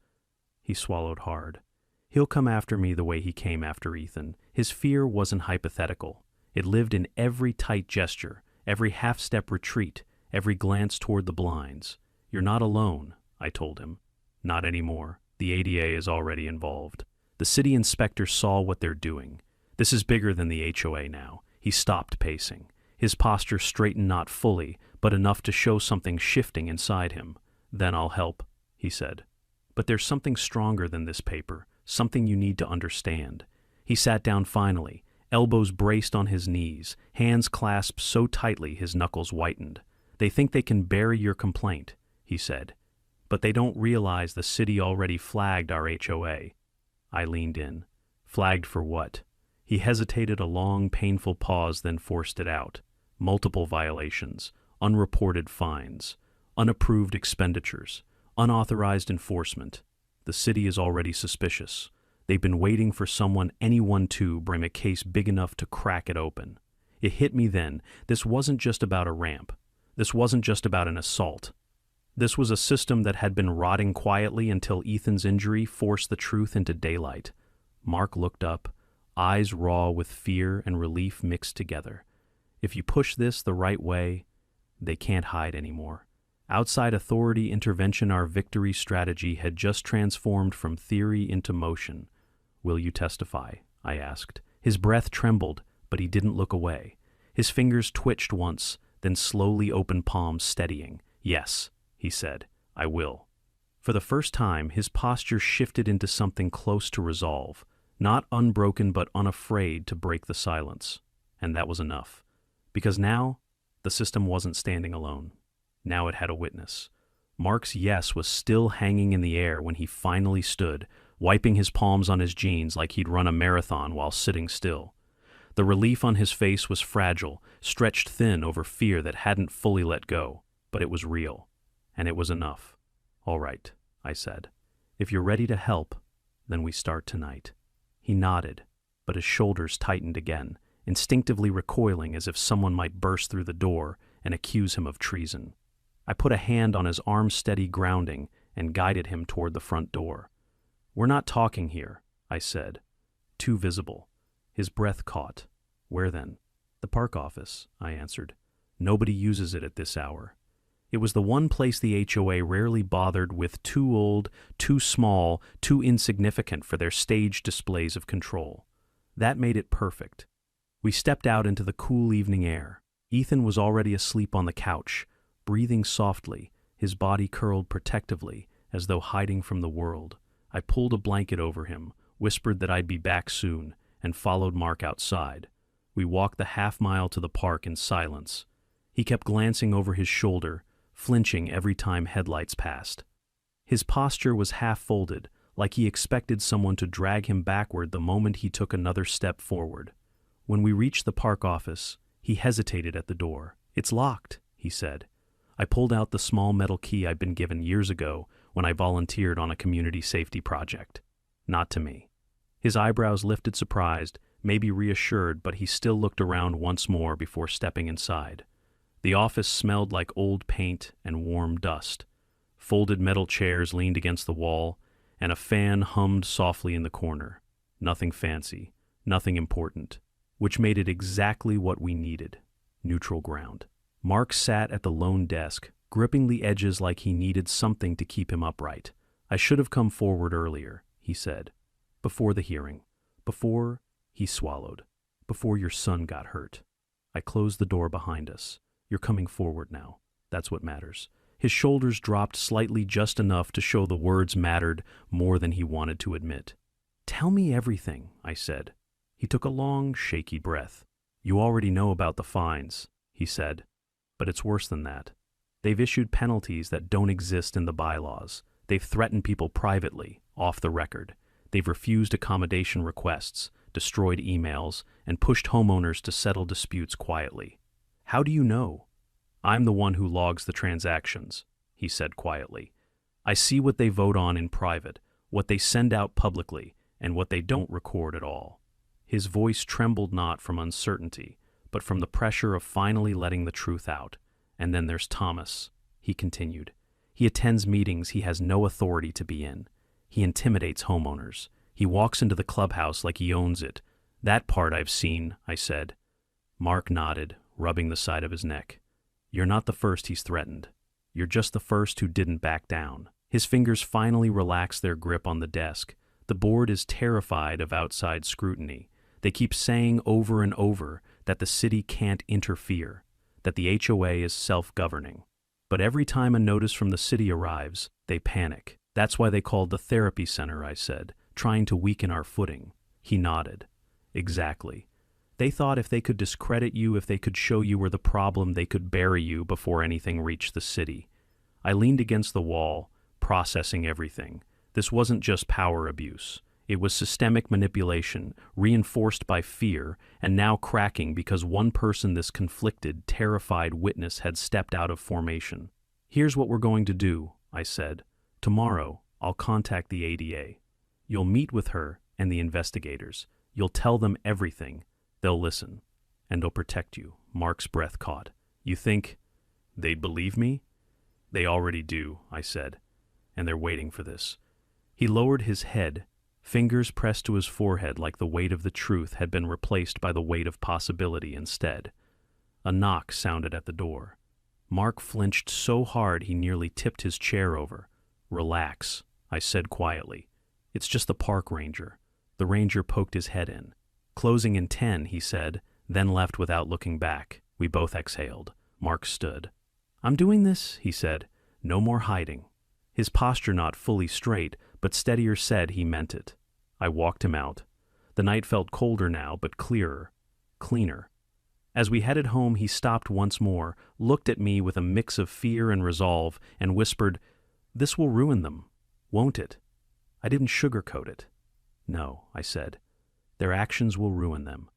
he swallowed hard, "he'll come after me the way he came after Ethan." His fear wasn't hypothetical. It lived in every tight gesture, every half-step retreat, every glance toward the blinds. "You're not alone," I told him. "Not anymore. The ADA is already involved. The city inspector saw what they're doing. This is bigger than the HOA now." He stopped pacing. His posture straightened not fully, but enough to show something shifting inside him. "Then I'll help," he said. "But there's something stronger than this paper, something you need to understand." He sat down finally, elbows braced on his knees, hands clasped so tightly his knuckles whitened. "They think they can bury your complaint," he said. "But they don't realize the city already flagged our HOA." I leaned in. "Flagged for what?" He hesitated, a long, painful pause, then forced it out. "Multiple violations, unreported fines, unapproved expenditures, unauthorized enforcement. The city is already suspicious. They've been waiting for anyone to bring a case big enough to crack it open." It hit me then. This wasn't just about a ramp. This wasn't just about an assault. This was a system that had been rotting quietly until Ethan's injury forced the truth into daylight. Mark looked up, eyes raw with fear and relief mixed together. "If you push this the right way, they can't hide anymore." Outside authority intervention, our victory strategy had just transformed from theory into motion. Will you testify? I asked. His breath trembled, but he didn't look away. His fingers twitched once, then slowly opened palms steadying. Yes, he said, I will. For the first time, his posture shifted into something close to resolve, not unbroken but unafraid to break the silence. And that was enough. Because now, the system wasn't standing alone. Now it had a witness. Mark's yes was still hanging in the air when he finally stood, wiping his palms on his jeans like he'd run a marathon while sitting still. The relief on his face was fragile, stretched thin over fear that hadn't fully let go, but it was real, and it was enough. All right, I said. If you're ready to help, then we start tonight. He nodded, but his shoulders tightened again, instinctively recoiling as if someone might burst through the door and accuse him of treason. I put a hand on his arm-steady grounding and guided him toward the front door. We're not talking here, I said. Too visible. His breath caught. Where then? The park office, I answered. Nobody uses it at this hour. It was the one place the HOA rarely bothered with, too old, too small, too insignificant for their staged displays of control. That made it perfect. We stepped out into the cool evening air. Ethan was already asleep on the couch, breathing softly, his body curled protectively, as though hiding from the world. I pulled a blanket over him, whispered that I'd be back soon, and followed Mark outside. We walked the half-mile to the park in silence. He kept glancing over his shoulder, flinching every time headlights passed. His posture was half-folded, like he expected someone to drag him backward the moment he took another step forward. When we reached the park office, he hesitated at the door. It's locked, he said. I pulled out the small metal key I'd been given years ago when I volunteered on a community safety project. Not to me. His eyebrows lifted surprised, maybe reassured, but he still looked around once more before stepping inside. The office smelled like old paint and warm dust. Folded metal chairs leaned against the wall, and a fan hummed softly in the corner. Nothing fancy, nothing important, which made it exactly what we needed. Neutral ground. Mark sat at the lone desk, gripping the edges like he needed something to keep him upright. I should have come forward earlier, he said. Before the hearing. Before, he swallowed. Before your son got hurt. I closed the door behind us. You're coming forward now. That's what matters. His shoulders dropped slightly, just enough to show the words mattered more than he wanted to admit. Tell me everything, I said. He took a long, shaky breath. You already know about the fines, he said. But it's worse than that. They've issued penalties that don't exist in the bylaws. They've threatened people privately, off the record. They've refused accommodation requests, destroyed emails, and pushed homeowners to settle disputes quietly. How do you know? I'm the one who logs the transactions, he said quietly. I see what they vote on in private, what they send out publicly, and what they don't record at all. His voice trembled not from uncertainty, but from the pressure of finally letting the truth out. And then there's Thomas, he continued. He attends meetings he has no authority to be in. He intimidates homeowners. He walks into the clubhouse like he owns it. That part I've seen, I said. Mark nodded, rubbing the side of his neck. You're not the first he's threatened. You're just the first who didn't back down. His fingers finally relaxed their grip on the desk. The board is terrified of outside scrutiny. They keep saying over and over that the city can't interfere, that the HOA is self-governing. But every time a notice from the city arrives, they panic. That's why they called the therapy center, I said, trying to weaken our footing. He nodded. Exactly. They thought if they could discredit you, if they could show you were the problem, they could bury you before anything reached the city. I leaned against the wall, processing everything. This wasn't just power abuse. It was systemic manipulation, reinforced by fear, and now cracking because one person, this conflicted, terrified witness, had stepped out of formation. Here's what we're going to do, I said. Tomorrow, I'll contact the ADA. You'll meet with her and the investigators. You'll tell them everything. They'll listen, and they'll protect you. Mark's breath caught. You think they'd believe me? They already do, I said, and they're waiting for this. He lowered his head, fingers pressed to his forehead like the weight of the truth had been replaced by the weight of possibility instead. A knock sounded at the door. Mark flinched so hard he nearly tipped his chair over. "Relax," I said quietly. "It's just the park ranger." The ranger poked his head in. "Closing in 10, he said, then left without looking back. We both exhaled. Mark stood. "I'm doing this," he said. "No more hiding." His posture not fully straight, but steadier said he meant it. I walked him out. The night felt colder now, but clearer, cleaner. As we headed home, he stopped once more, looked at me with a mix of fear and resolve, and whispered, "This will ruin them, won't it?" I didn't sugarcoat it. "No," I said. "Their actions will ruin them.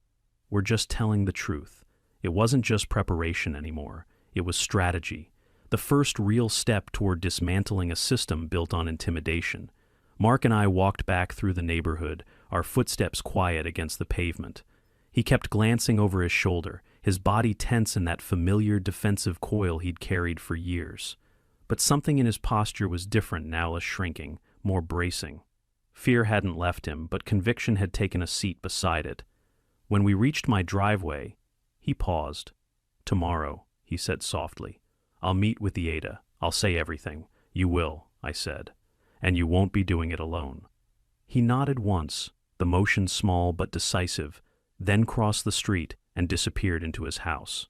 We're just telling the truth." It wasn't just preparation anymore. It was strategy. The first real step toward dismantling a system built on intimidation. Mark and I walked back through the neighborhood, our footsteps quiet against the pavement. He kept glancing over his shoulder, his body tense in that familiar defensive coil he'd carried for years. But something in his posture was different now, less shrinking, more bracing. Fear hadn't left him, but conviction had taken a seat beside it. When we reached my driveway, he paused. "Tomorrow," he said softly. "I'll meet with the Ada. I'll say everything." "You will," I said. "And you won't be doing it alone." He nodded once, the motion small but decisive, then crossed the street and disappeared into his house.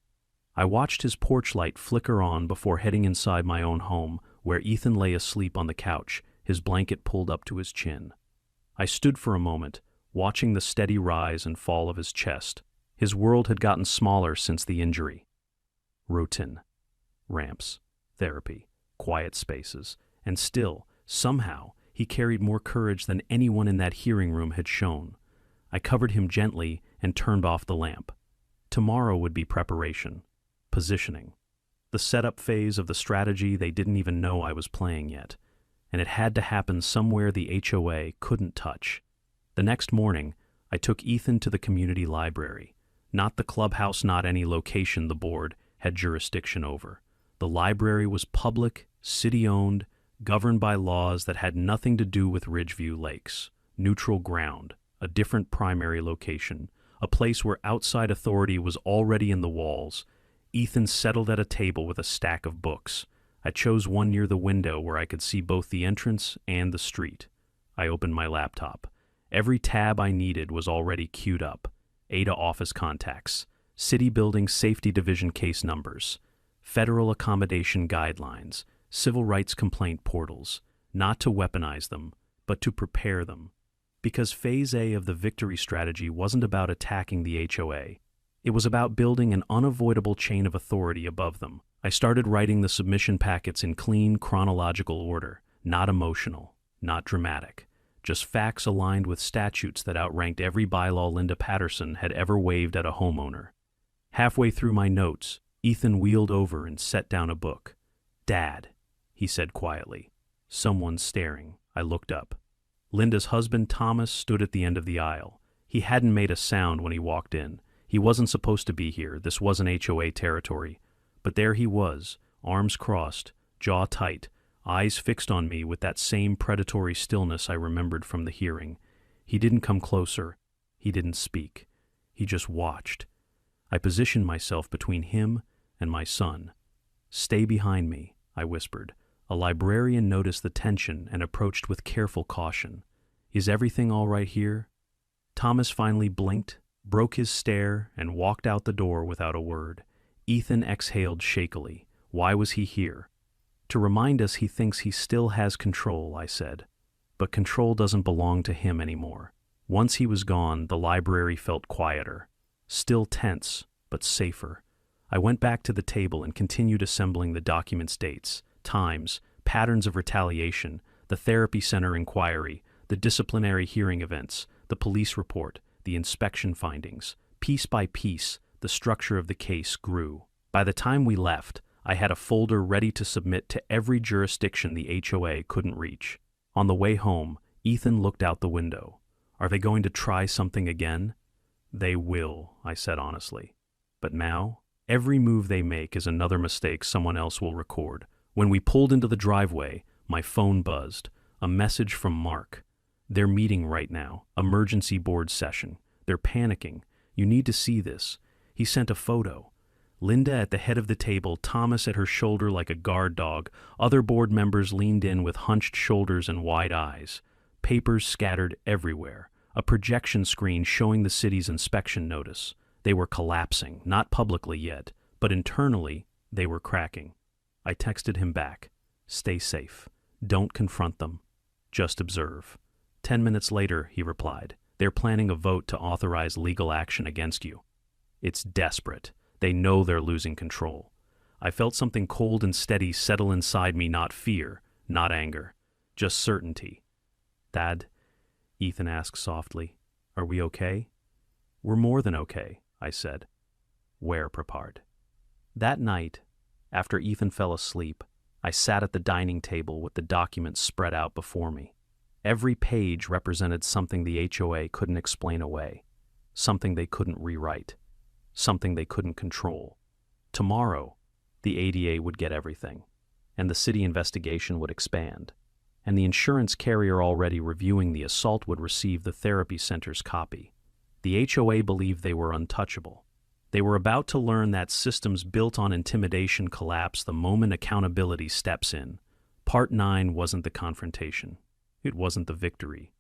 I watched his porch light flicker on before heading inside my own home, where Ethan lay asleep on the couch, his blanket pulled up to his chin. I stood for a moment, watching the steady rise and fall of his chest. His world had gotten smaller since the injury. Routine. Ramps. Therapy. Quiet spaces. And still, somehow, he carried more courage than anyone in that hearing room had shown. I covered him gently and turned off the lamp. Tomorrow would be preparation. Positioning. The setup phase of the strategy they didn't even know I was playing yet. And it had to happen somewhere the HOA couldn't touch. The next morning, I took Ethan to the community library. Not the clubhouse, not any location the board had jurisdiction over. The library was public, city-owned, governed by laws that had nothing to do with Ridgeview Lakes. Neutral ground, a different primary location, a place where outside authority was already in the walls. Ethan settled at a table with a stack of books. I chose one near the window where I could see both the entrance and the street. I opened my laptop. Every tab I needed was already queued up. Ada office contacts, city building safety division case numbers, federal accommodation guidelines, civil rights complaint portals, not to weaponize them, but to prepare them. Because Phase A of the victory strategy wasn't about attacking the HOA. It was about building an unavoidable chain of authority above them. I started writing the submission packets in clean, chronological order, not emotional, not dramatic. Just facts aligned with statutes that outranked every bylaw Linda Patterson had ever waved at a homeowner. Halfway through my notes, Ethan wheeled over and set down a book. "Dad," he said quietly. "Someone's staring." I looked up. Linda's husband, Thomas, stood at the end of the aisle. He hadn't made a sound when he walked in. He wasn't supposed to be here. This wasn't HOA territory. But there he was, arms crossed, jaw tight, eyes fixed on me with that same predatory stillness I remembered from the hearing. He didn't come closer. He didn't speak. He just watched. I positioned myself between him and my son. "Stay behind me," I whispered. A librarian noticed the tension and approached with careful caution. "Is everything all right here?" Thomas finally blinked, broke his stare, and walked out the door without a word. Ethan exhaled shakily. Why was he here? "To remind us he thinks he still has control," I said. But control doesn't belong to him anymore. Once he was gone, the library felt quieter. Still tense, but safer. I went back to the table and continued assembling the documents' dates, times, patterns of retaliation, the therapy center inquiry, the disciplinary hearing events, the police report, the inspection findings. Piece by piece, the structure of the case grew. By the time we left, I had a folder ready to submit to every jurisdiction the HOA couldn't reach. On the way home, Ethan looked out the window. "Are they going to try something again?" "They will," I said honestly. "But now, every move they make is another mistake someone else will record." When we pulled into the driveway, my phone buzzed. A message from Mark. "They're meeting right now. Emergency board session. They're panicking. You need to see this." He sent a photo. Linda at the head of the table, Thomas at her shoulder like a guard dog. Other board members leaned in with hunched shoulders and wide eyes. Papers scattered everywhere. A projection screen showing the city's inspection notice. They were collapsing, not publicly yet, but internally, they were cracking. I texted him back. Stay safe. Don't confront them. Just observe. 10 minutes later, he replied. They're planning a vote to authorize legal action against you. It's desperate. They know they're losing control. I felt something cold and steady settle inside me, not fear, not anger, just certainty. Dad, Ethan asked softly, are we okay? We're more than okay, I said. Where, Prapard? That night, after Ethan fell asleep, I sat at the dining table with the documents spread out before me. Every page represented something the HOA couldn't explain away, something they couldn't rewrite, something they couldn't control. Tomorrow, the ADA would get everything, and the city investigation would expand, and the insurance carrier already reviewing the assault would receive the therapy center's copy. The HOA believed they were untouchable. They were about to learn that systems built on intimidation collapse the moment accountability steps in. Part 9 wasn't the confrontation. It wasn't the victory.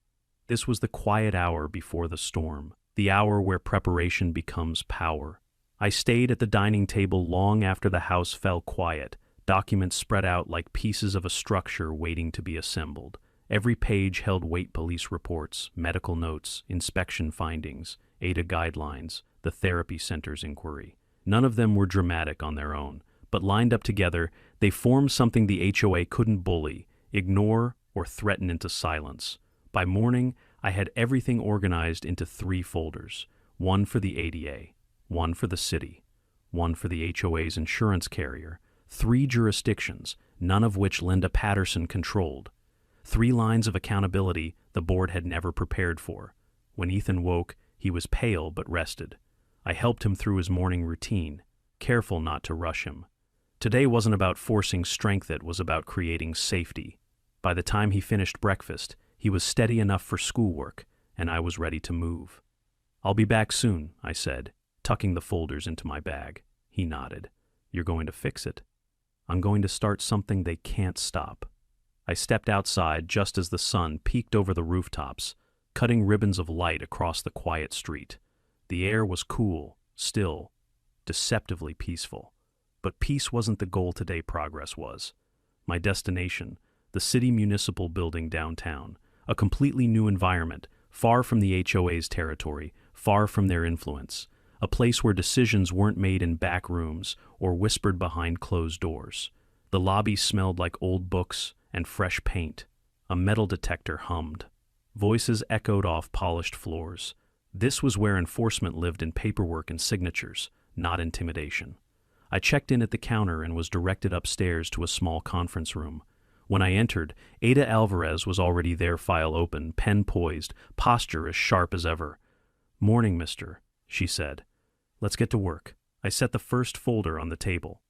This was the quiet hour before the storm, the hour where preparation becomes power. I stayed at the dining table long after the house fell quiet, documents spread out like pieces of a structure waiting to be assembled. Every page held weight police reports, medical notes, inspection findings, ADA guidelines, the therapy center's inquiry. None of them were dramatic on their own, but lined up together, they formed something the HOA couldn't bully, ignore, or threaten into silence. By morning, I had everything organized into 3 folders, one for the ADA, one for the city, one for the HOA's insurance carrier, 3 jurisdictions, none of which Linda Patterson controlled. 3 lines of accountability the board had never prepared for. When Ethan woke, he was pale but rested. I helped him through his morning routine, careful not to rush him. Today wasn't about forcing strength, it was about creating safety. By the time he finished breakfast, he was steady enough for schoolwork, and I was ready to move. I'll be back soon, I said, tucking the folders into my bag. He nodded. You're going to fix it? I'm going to start something they can't stop. I stepped outside just as the sun peeked over the rooftops, cutting ribbons of light across the quiet street. The air was cool, still, deceptively peaceful. But peace wasn't the goal today, progress was. My destination, the city municipal building downtown, a completely new environment, far from the HOA's territory, far from their influence, a place where decisions weren't made in back rooms or whispered behind closed doors. The lobby smelled like old books and fresh paint. A metal detector hummed. Voices echoed off polished floors. This was where enforcement lived in paperwork and signatures, not intimidation. I checked in at the counter and was directed upstairs to a small conference room. When I entered, Ada Alvarez was already there, file open, pen poised, posture as sharp as ever. "Morning, mister," she said. "Let's get to work." I set the first folder on the table.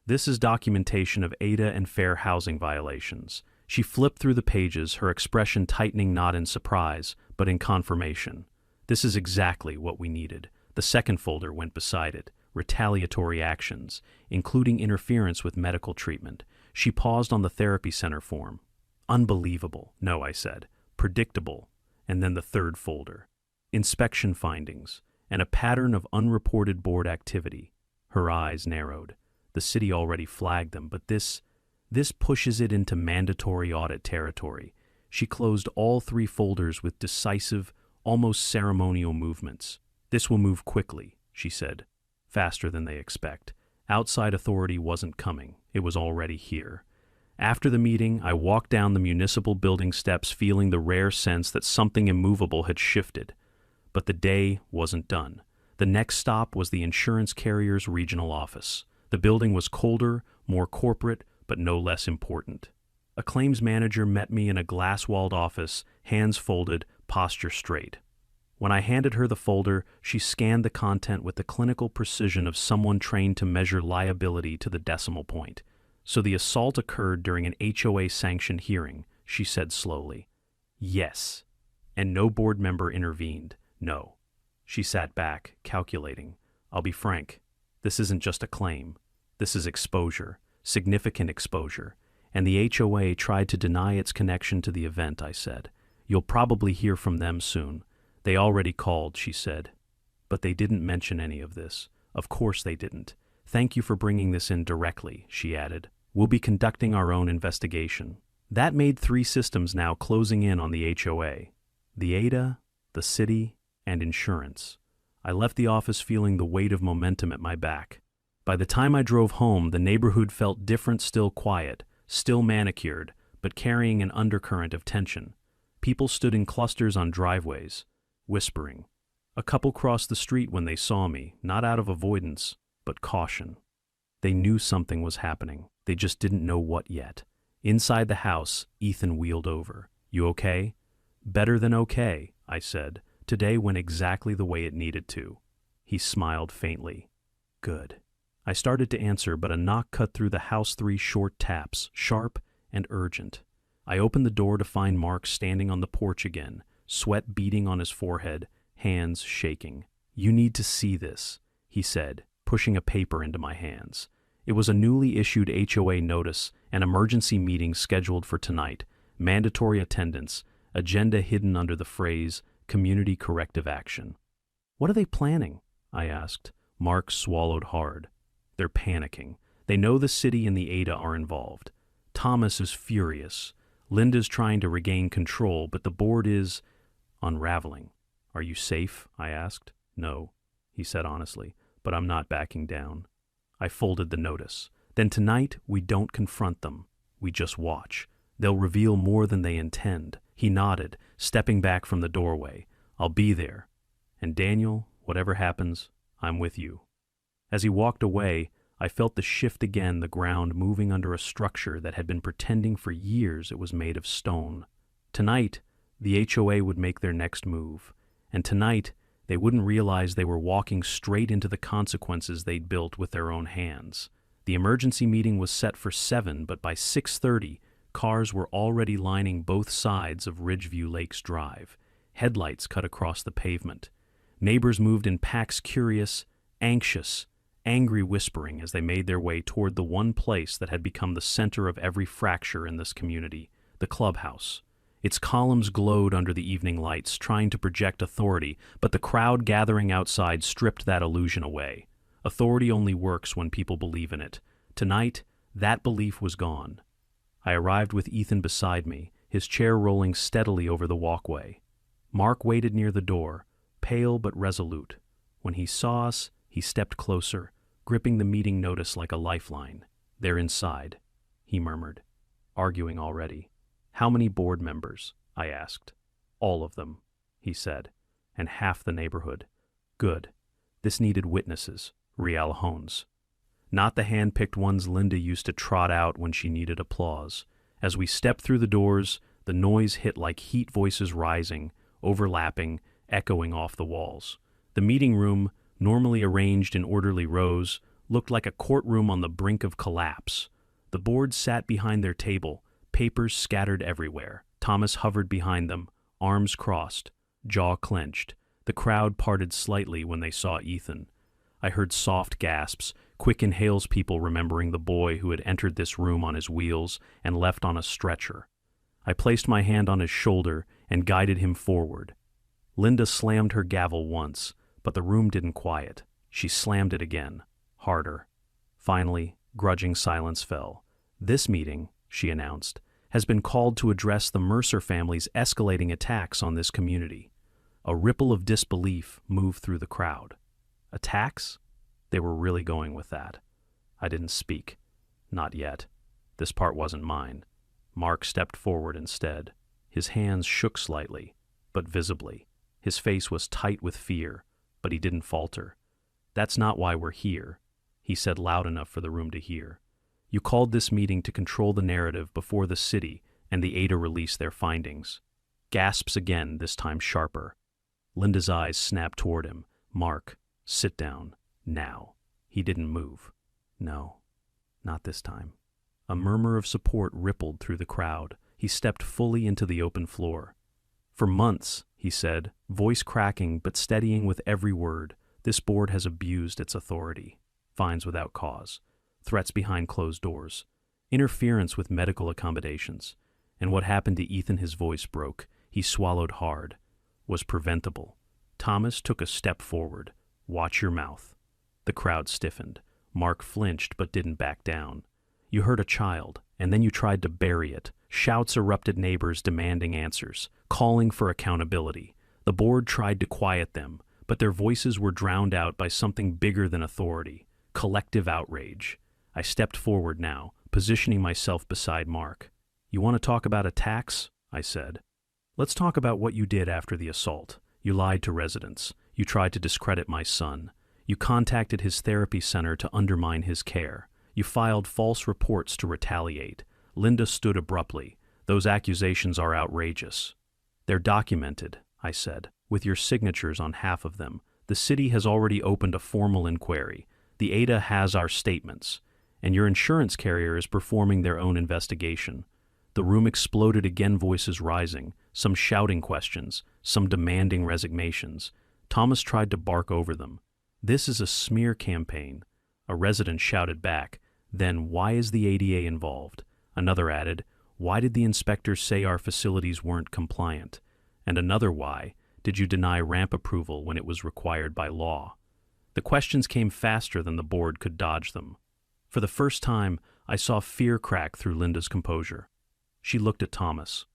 "This is documentation of ADA and fair housing violations." She flipped through the pages, her expression tightening not in surprise, but in confirmation. "This is exactly what we needed." The second folder went beside it. Retaliatory actions, including interference with medical treatment. She paused on the therapy center form. "Unbelievable." "No," I said. "Predictable." And then the third folder. Inspection findings, and a pattern of unreported board activity. Her eyes narrowed. The city already flagged them, but this pushes it into mandatory audit territory. She closed all 3 folders with decisive, almost ceremonial movements. "This will move quickly," she said. "Faster than they expect. Outside authority wasn't coming. It was already here." After the meeting, I walked down the municipal building steps feeling the rare sense that something immovable had shifted. But the day wasn't done. The next stop was the insurance carrier's regional office. The building was colder, more corporate, but no less important. A claims manager met me in a glass-walled office, hands folded, posture straight. When I handed her the folder, she scanned the content with the clinical precision of someone trained to measure liability to the decimal point. "So the assault occurred during an HOA-sanctioned hearing," she said slowly. "Yes." "And no board member intervened?" "No." She sat back, calculating. "I'll be frank. This isn't just a claim. This is exposure, significant exposure. And the HOA tried to deny its connection to the event, I said. You'll probably hear from them soon. They already called, she said. But they didn't mention any of this. Of course they didn't. Thank you for bringing this in directly, she added. We'll be conducting our own investigation. That made 3 systems now closing in on the HOA. The ADA, the city, and insurance. I left the office feeling the weight of momentum at my back. By the time I drove home, the neighborhood felt different, still quiet, still manicured, but carrying an undercurrent of tension. People stood in clusters on driveways, whispering. A couple crossed the street when they saw me, not out of avoidance, but caution. They knew something was happening. They just didn't know what yet. Inside the house, Ethan wheeled over. You okay? Better than okay, I said. Today went exactly the way it needed to. He smiled faintly. Good. I started to answer, but a knock cut through the house. 3 short taps, sharp and urgent. I opened the door to find Mark standing on the porch again, sweat beading on his forehead, hands shaking. You need to see this, he said, pushing a paper into my hands. It was a newly issued HOA notice, an emergency meeting scheduled for tonight, mandatory attendance, agenda hidden under the phrase, community corrective action. What are they planning? I asked. Mark swallowed hard. They're panicking. They know the city and the ADA are involved. Thomas is furious. Linda's trying to regain control, but the board is unraveling. Are you safe? I asked. No, he said honestly, but I'm not backing down. I folded the notice. Then tonight, we don't confront them. We just watch. They'll reveal more than they intend. He nodded, stepping back from the doorway. I'll be there. And Daniel, whatever happens, I'm with you. As he walked away, I felt the shift again, the ground moving under a structure that had been pretending for years it was made of stone. Tonight, the HOA would make their next move. And tonight, they wouldn't realize they were walking straight into the consequences they'd built with their own hands. The emergency meeting was set for 7, but by 6:30, cars were already lining both sides of Ridgeview Lakes Drive. Headlights cut across the pavement. Neighbors moved in packs, curious, anxious, angry, whispering as they made their way toward the one place that had become the center of every fracture in this community, the clubhouse. Its columns glowed under the evening lights, trying to project authority, but the crowd gathering outside stripped that illusion away. Authority only works when people believe in it. Tonight, that belief was gone. I arrived with Ethan beside me, his chair rolling steadily over the walkway. Mark waited near the door, pale but resolute. When he saw us, he stepped closer, gripping the meeting notice like a lifeline. They're inside, he murmured. Arguing already. How many board members? I asked. All of them, he said, and half the neighborhood. Good. This needed witnesses, real hones. Not the hand-picked ones Linda used to trot out when she needed applause. As we stepped through the doors, the noise hit like heat, voices rising, overlapping, echoing off the walls. The meeting room, normally arranged in orderly rows, looked like a courtroom on the brink of collapse. The boards sat behind their table, papers scattered everywhere. Thomas hovered behind them, arms crossed, jaw clenched. The crowd parted slightly when they saw Ethan. I heard soft gasps, quick inhales, people remembering the boy who had entered this room on his wheels and left on a stretcher. I placed my hand on his shoulder and guided him forward. Linda slammed her gavel once, but the room didn't quiet. She slammed it again, harder. Finally, grudging silence fell. This meeting, she announced, has been called to address the Mercer family's escalating attacks on this community. A ripple of disbelief moved through the crowd. Attacks? They were really going with that. I didn't speak. Not yet. This part wasn't mine. Mark stepped forward instead. His hands shook slightly, but visibly. His face was tight with fear, but he didn't falter. That's not why we're here, he said loud enough for the room to hear. You called this meeting to control the narrative before the city and the ADA released their findings. Gasps again, this time sharper. Linda's eyes snapped toward him. Mark, sit down. Now. He didn't move. No, not this time. A murmur of support rippled through the crowd. He stepped fully into the open floor. For months, he said, voice cracking but steadying with every word, this board has abused its authority. fines without cause, threats behind closed doors, interference with medical accommodations. And what happened to Ethan? His voice broke. He swallowed hard. Was preventable. Thomas took a step forward. Watch your mouth. The crowd stiffened. Mark flinched but didn't back down. You hurt a child, and then you tried to bury it. Shouts erupted, neighbors demanding answers, calling for accountability. The board tried to quiet them, but their voices were drowned out by something bigger than authority. Collective outrage. I stepped forward now, positioning myself beside Mark. You want to talk about attacks? I said. Let's talk about what you did after the assault. You lied to residents. You tried to discredit my son. You contacted his therapy center to undermine his care. You filed false reports to retaliate. Linda stood abruptly. Those accusations are outrageous. They're documented, I said, with your signatures on half of them. The city has already opened a formal inquiry. The ADA has our statements. And your insurance carrier is performing their own investigation. The room exploded again, voices rising, some shouting questions, some demanding resignations. Thomas tried to bark over them. This is a smear campaign. A resident shouted back. Then why is the ADA involved? Another added, why did the inspectors say our facilities weren't compliant? And another why, did you deny ramp approval when it was required by law? The questions came faster than the board could dodge them. For the first time, I saw fear crack through Linda's composure. She looked at Thomas.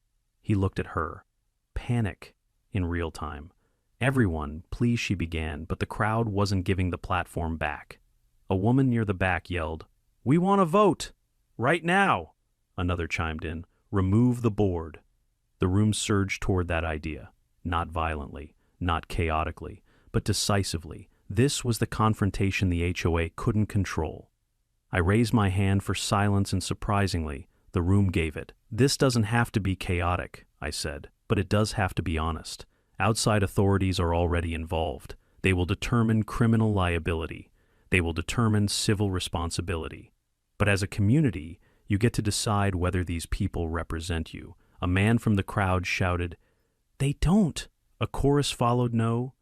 He looked at her. Panic in real time. Everyone, please, she began, but the crowd wasn't giving the platform back. A woman near the back yelled, "We want a vote! Right now!" Another chimed in, "Remove the board." The room surged toward that idea. Not violently, not chaotically, but decisively. This was the confrontation the HOA couldn't control. I raised my hand for silence, and surprisingly, the room gave it. This doesn't have to be chaotic, I said, but it does have to be honest. Outside authorities are already involved. They will determine criminal liability. They will determine civil responsibility. But as a community, you get to decide whether these people represent you. A man from the crowd shouted, "They don't." A chorus followed, "No,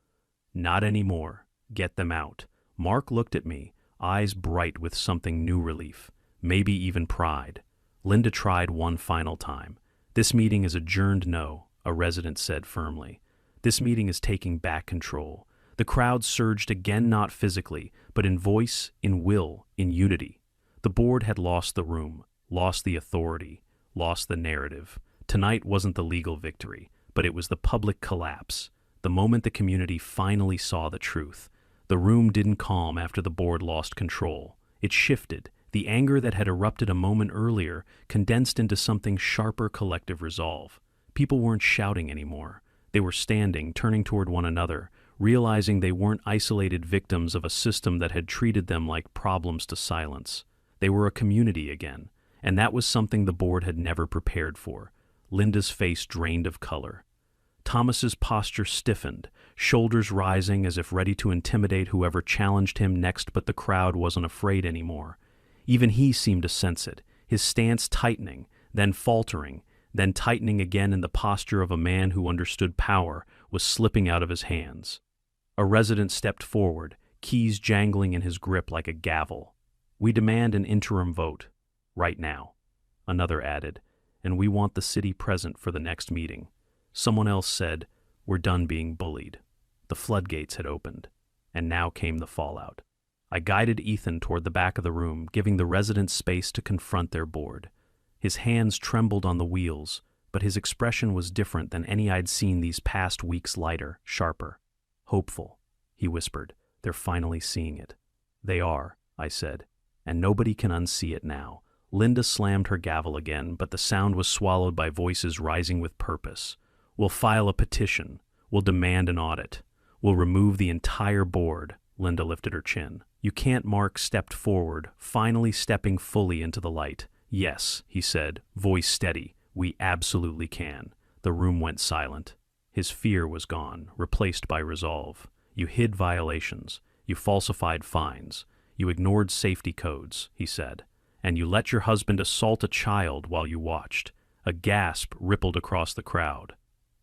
not anymore. Get them out." Mark looked at me, eyes bright with something new, relief, maybe even pride. Linda tried one final time. "This meeting is adjourned." "No," a resident said firmly. "This meeting is taking back control." The crowd surged again, not physically, but in voice, in will, in unity. The board had lost the room, lost the authority, lost the narrative. Tonight wasn't the legal victory, but it was the public collapse. The moment the community finally saw the truth. The room didn't calm after the board lost control. It shifted. The anger that had erupted a moment earlier condensed into something sharper: collective resolve. People weren't shouting anymore. They were standing, turning toward one another, realizing they weren't isolated victims of a system that had treated them like problems to silence. They were a community again, and that was something the board had never prepared for. Linda's face drained of color. Thomas's posture stiffened, shoulders rising as if ready to intimidate whoever challenged him next, but the crowd wasn't afraid anymore. Even he seemed to sense it, his stance tightening, then faltering, then tightening again in the posture of a man who understood power was slipping out of his hands. A resident stepped forward, keys jangling in his grip like a gavel. "We demand an interim vote. Right now." Another added, "And we want the city present for the next meeting." Someone else said, "We're done being bullied." The floodgates had opened, and now came the fallout. I guided Ethan toward the back of the room, giving the residents space to confront their board. His hands trembled on the wheels, but his expression was different than any I'd seen these past weeks, lighter, sharper. "Hopeful," he whispered. "They're finally seeing it." "They are," I said, "and nobody can unsee it now." Linda slammed her gavel again, but the sound was swallowed by voices rising with purpose. "We'll file a petition. We'll demand an audit. We'll remove the entire board." Linda lifted her chin. "You can't." Mark stepped forward, finally stepping fully into the light. "Yes," he said, voice steady, "we absolutely can." The room went silent. His fear was gone, replaced by resolve. "You hid violations. You falsified fines. You ignored safety codes," he said. "And you let your husband assault a child while you watched." A gasp rippled across the crowd.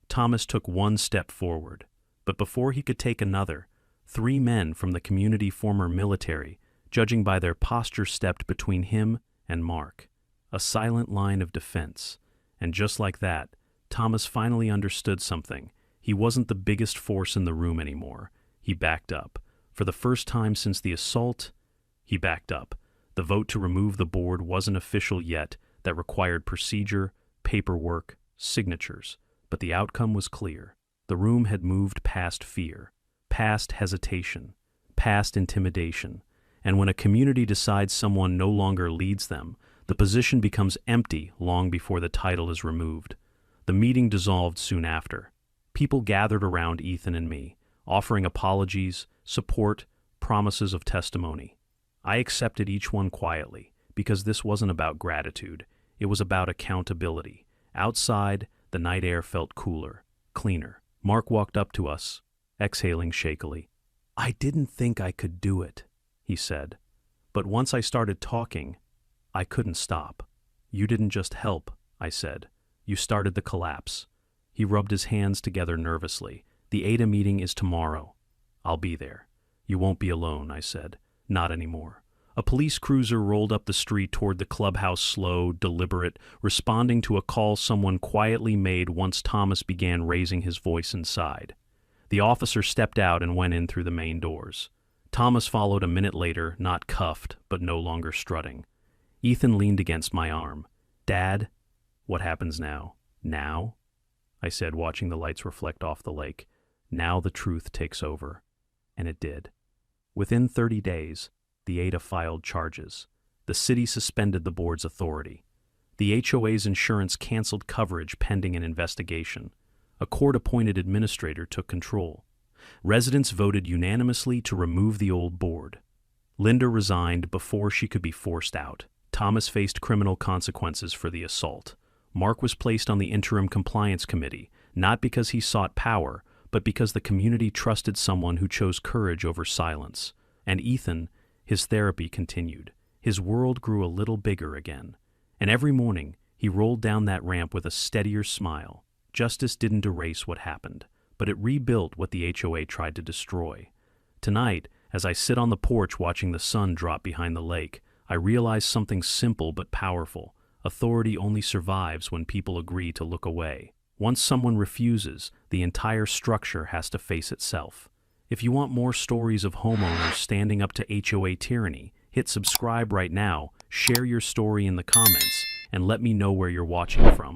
Thomas took one step forward, but before he could take another, 3 men from the community, former military, judging by their posture stepped between him and Mark. A silent line of defense. And just like that, Thomas finally understood something. He wasn't the biggest force in the room anymore. He backed up. For the first time since the assault, he backed up. The vote to remove the board wasn't official yet. That required procedure, paperwork, signatures. But the outcome was clear. The room had moved past fear, past hesitation, past intimidation. And when a community decides someone no longer leads them, the position becomes empty long before the title is removed. The meeting dissolved soon after. People gathered around Ethan and me, offering apologies, support, promises of testimony. I accepted each one quietly, because this wasn't about gratitude. It was about accountability. Outside, the night air felt cooler, cleaner. Mark walked up to us, exhaling shakily. "I didn't think I could do it," he said. "But once I started talking, I couldn't stop." "You didn't just help," I said. "You started the collapse." He rubbed his hands together nervously. "The HOA meeting is tomorrow. I'll be there." "You won't be alone," I said. "Not anymore." A police cruiser rolled up the street toward the clubhouse, slow, deliberate, responding to a call someone quietly made once Thomas began raising his voice inside. The officer stepped out and went in through the main doors. Thomas followed a minute later, not cuffed, but no longer strutting. Ethan leaned against my arm. "Dad, what happens now?" "Now?" I said, watching the lights reflect off the lake. "Now the truth takes over." And it did. Within 30 days, the HOA filed charges. The city suspended the board's authority. The HOA's insurance canceled coverage pending an investigation. A court-appointed administrator took control. Residents voted unanimously to remove the old board. Linda resigned before she could be forced out. Thomas faced criminal consequences for the assault. Mark was placed on the interim compliance committee, not because he sought power, but because the community trusted someone who chose courage over silence. And Ethan, his therapy continued. His world grew a little bigger again. And every morning, he rolled down that ramp with a steadier smile. Justice didn't erase what happened, but it rebuilt what the HOA tried to destroy. Tonight, as I sit on the porch watching the sun drop behind the lake, I realize something simple but powerful. Authority only survives when people agree to look away. Once someone refuses, the entire structure has to face itself. If you want more stories of homeowners standing up to HOA tyranny, hit subscribe right now, share your story in the comments, and let me know where you're watching from.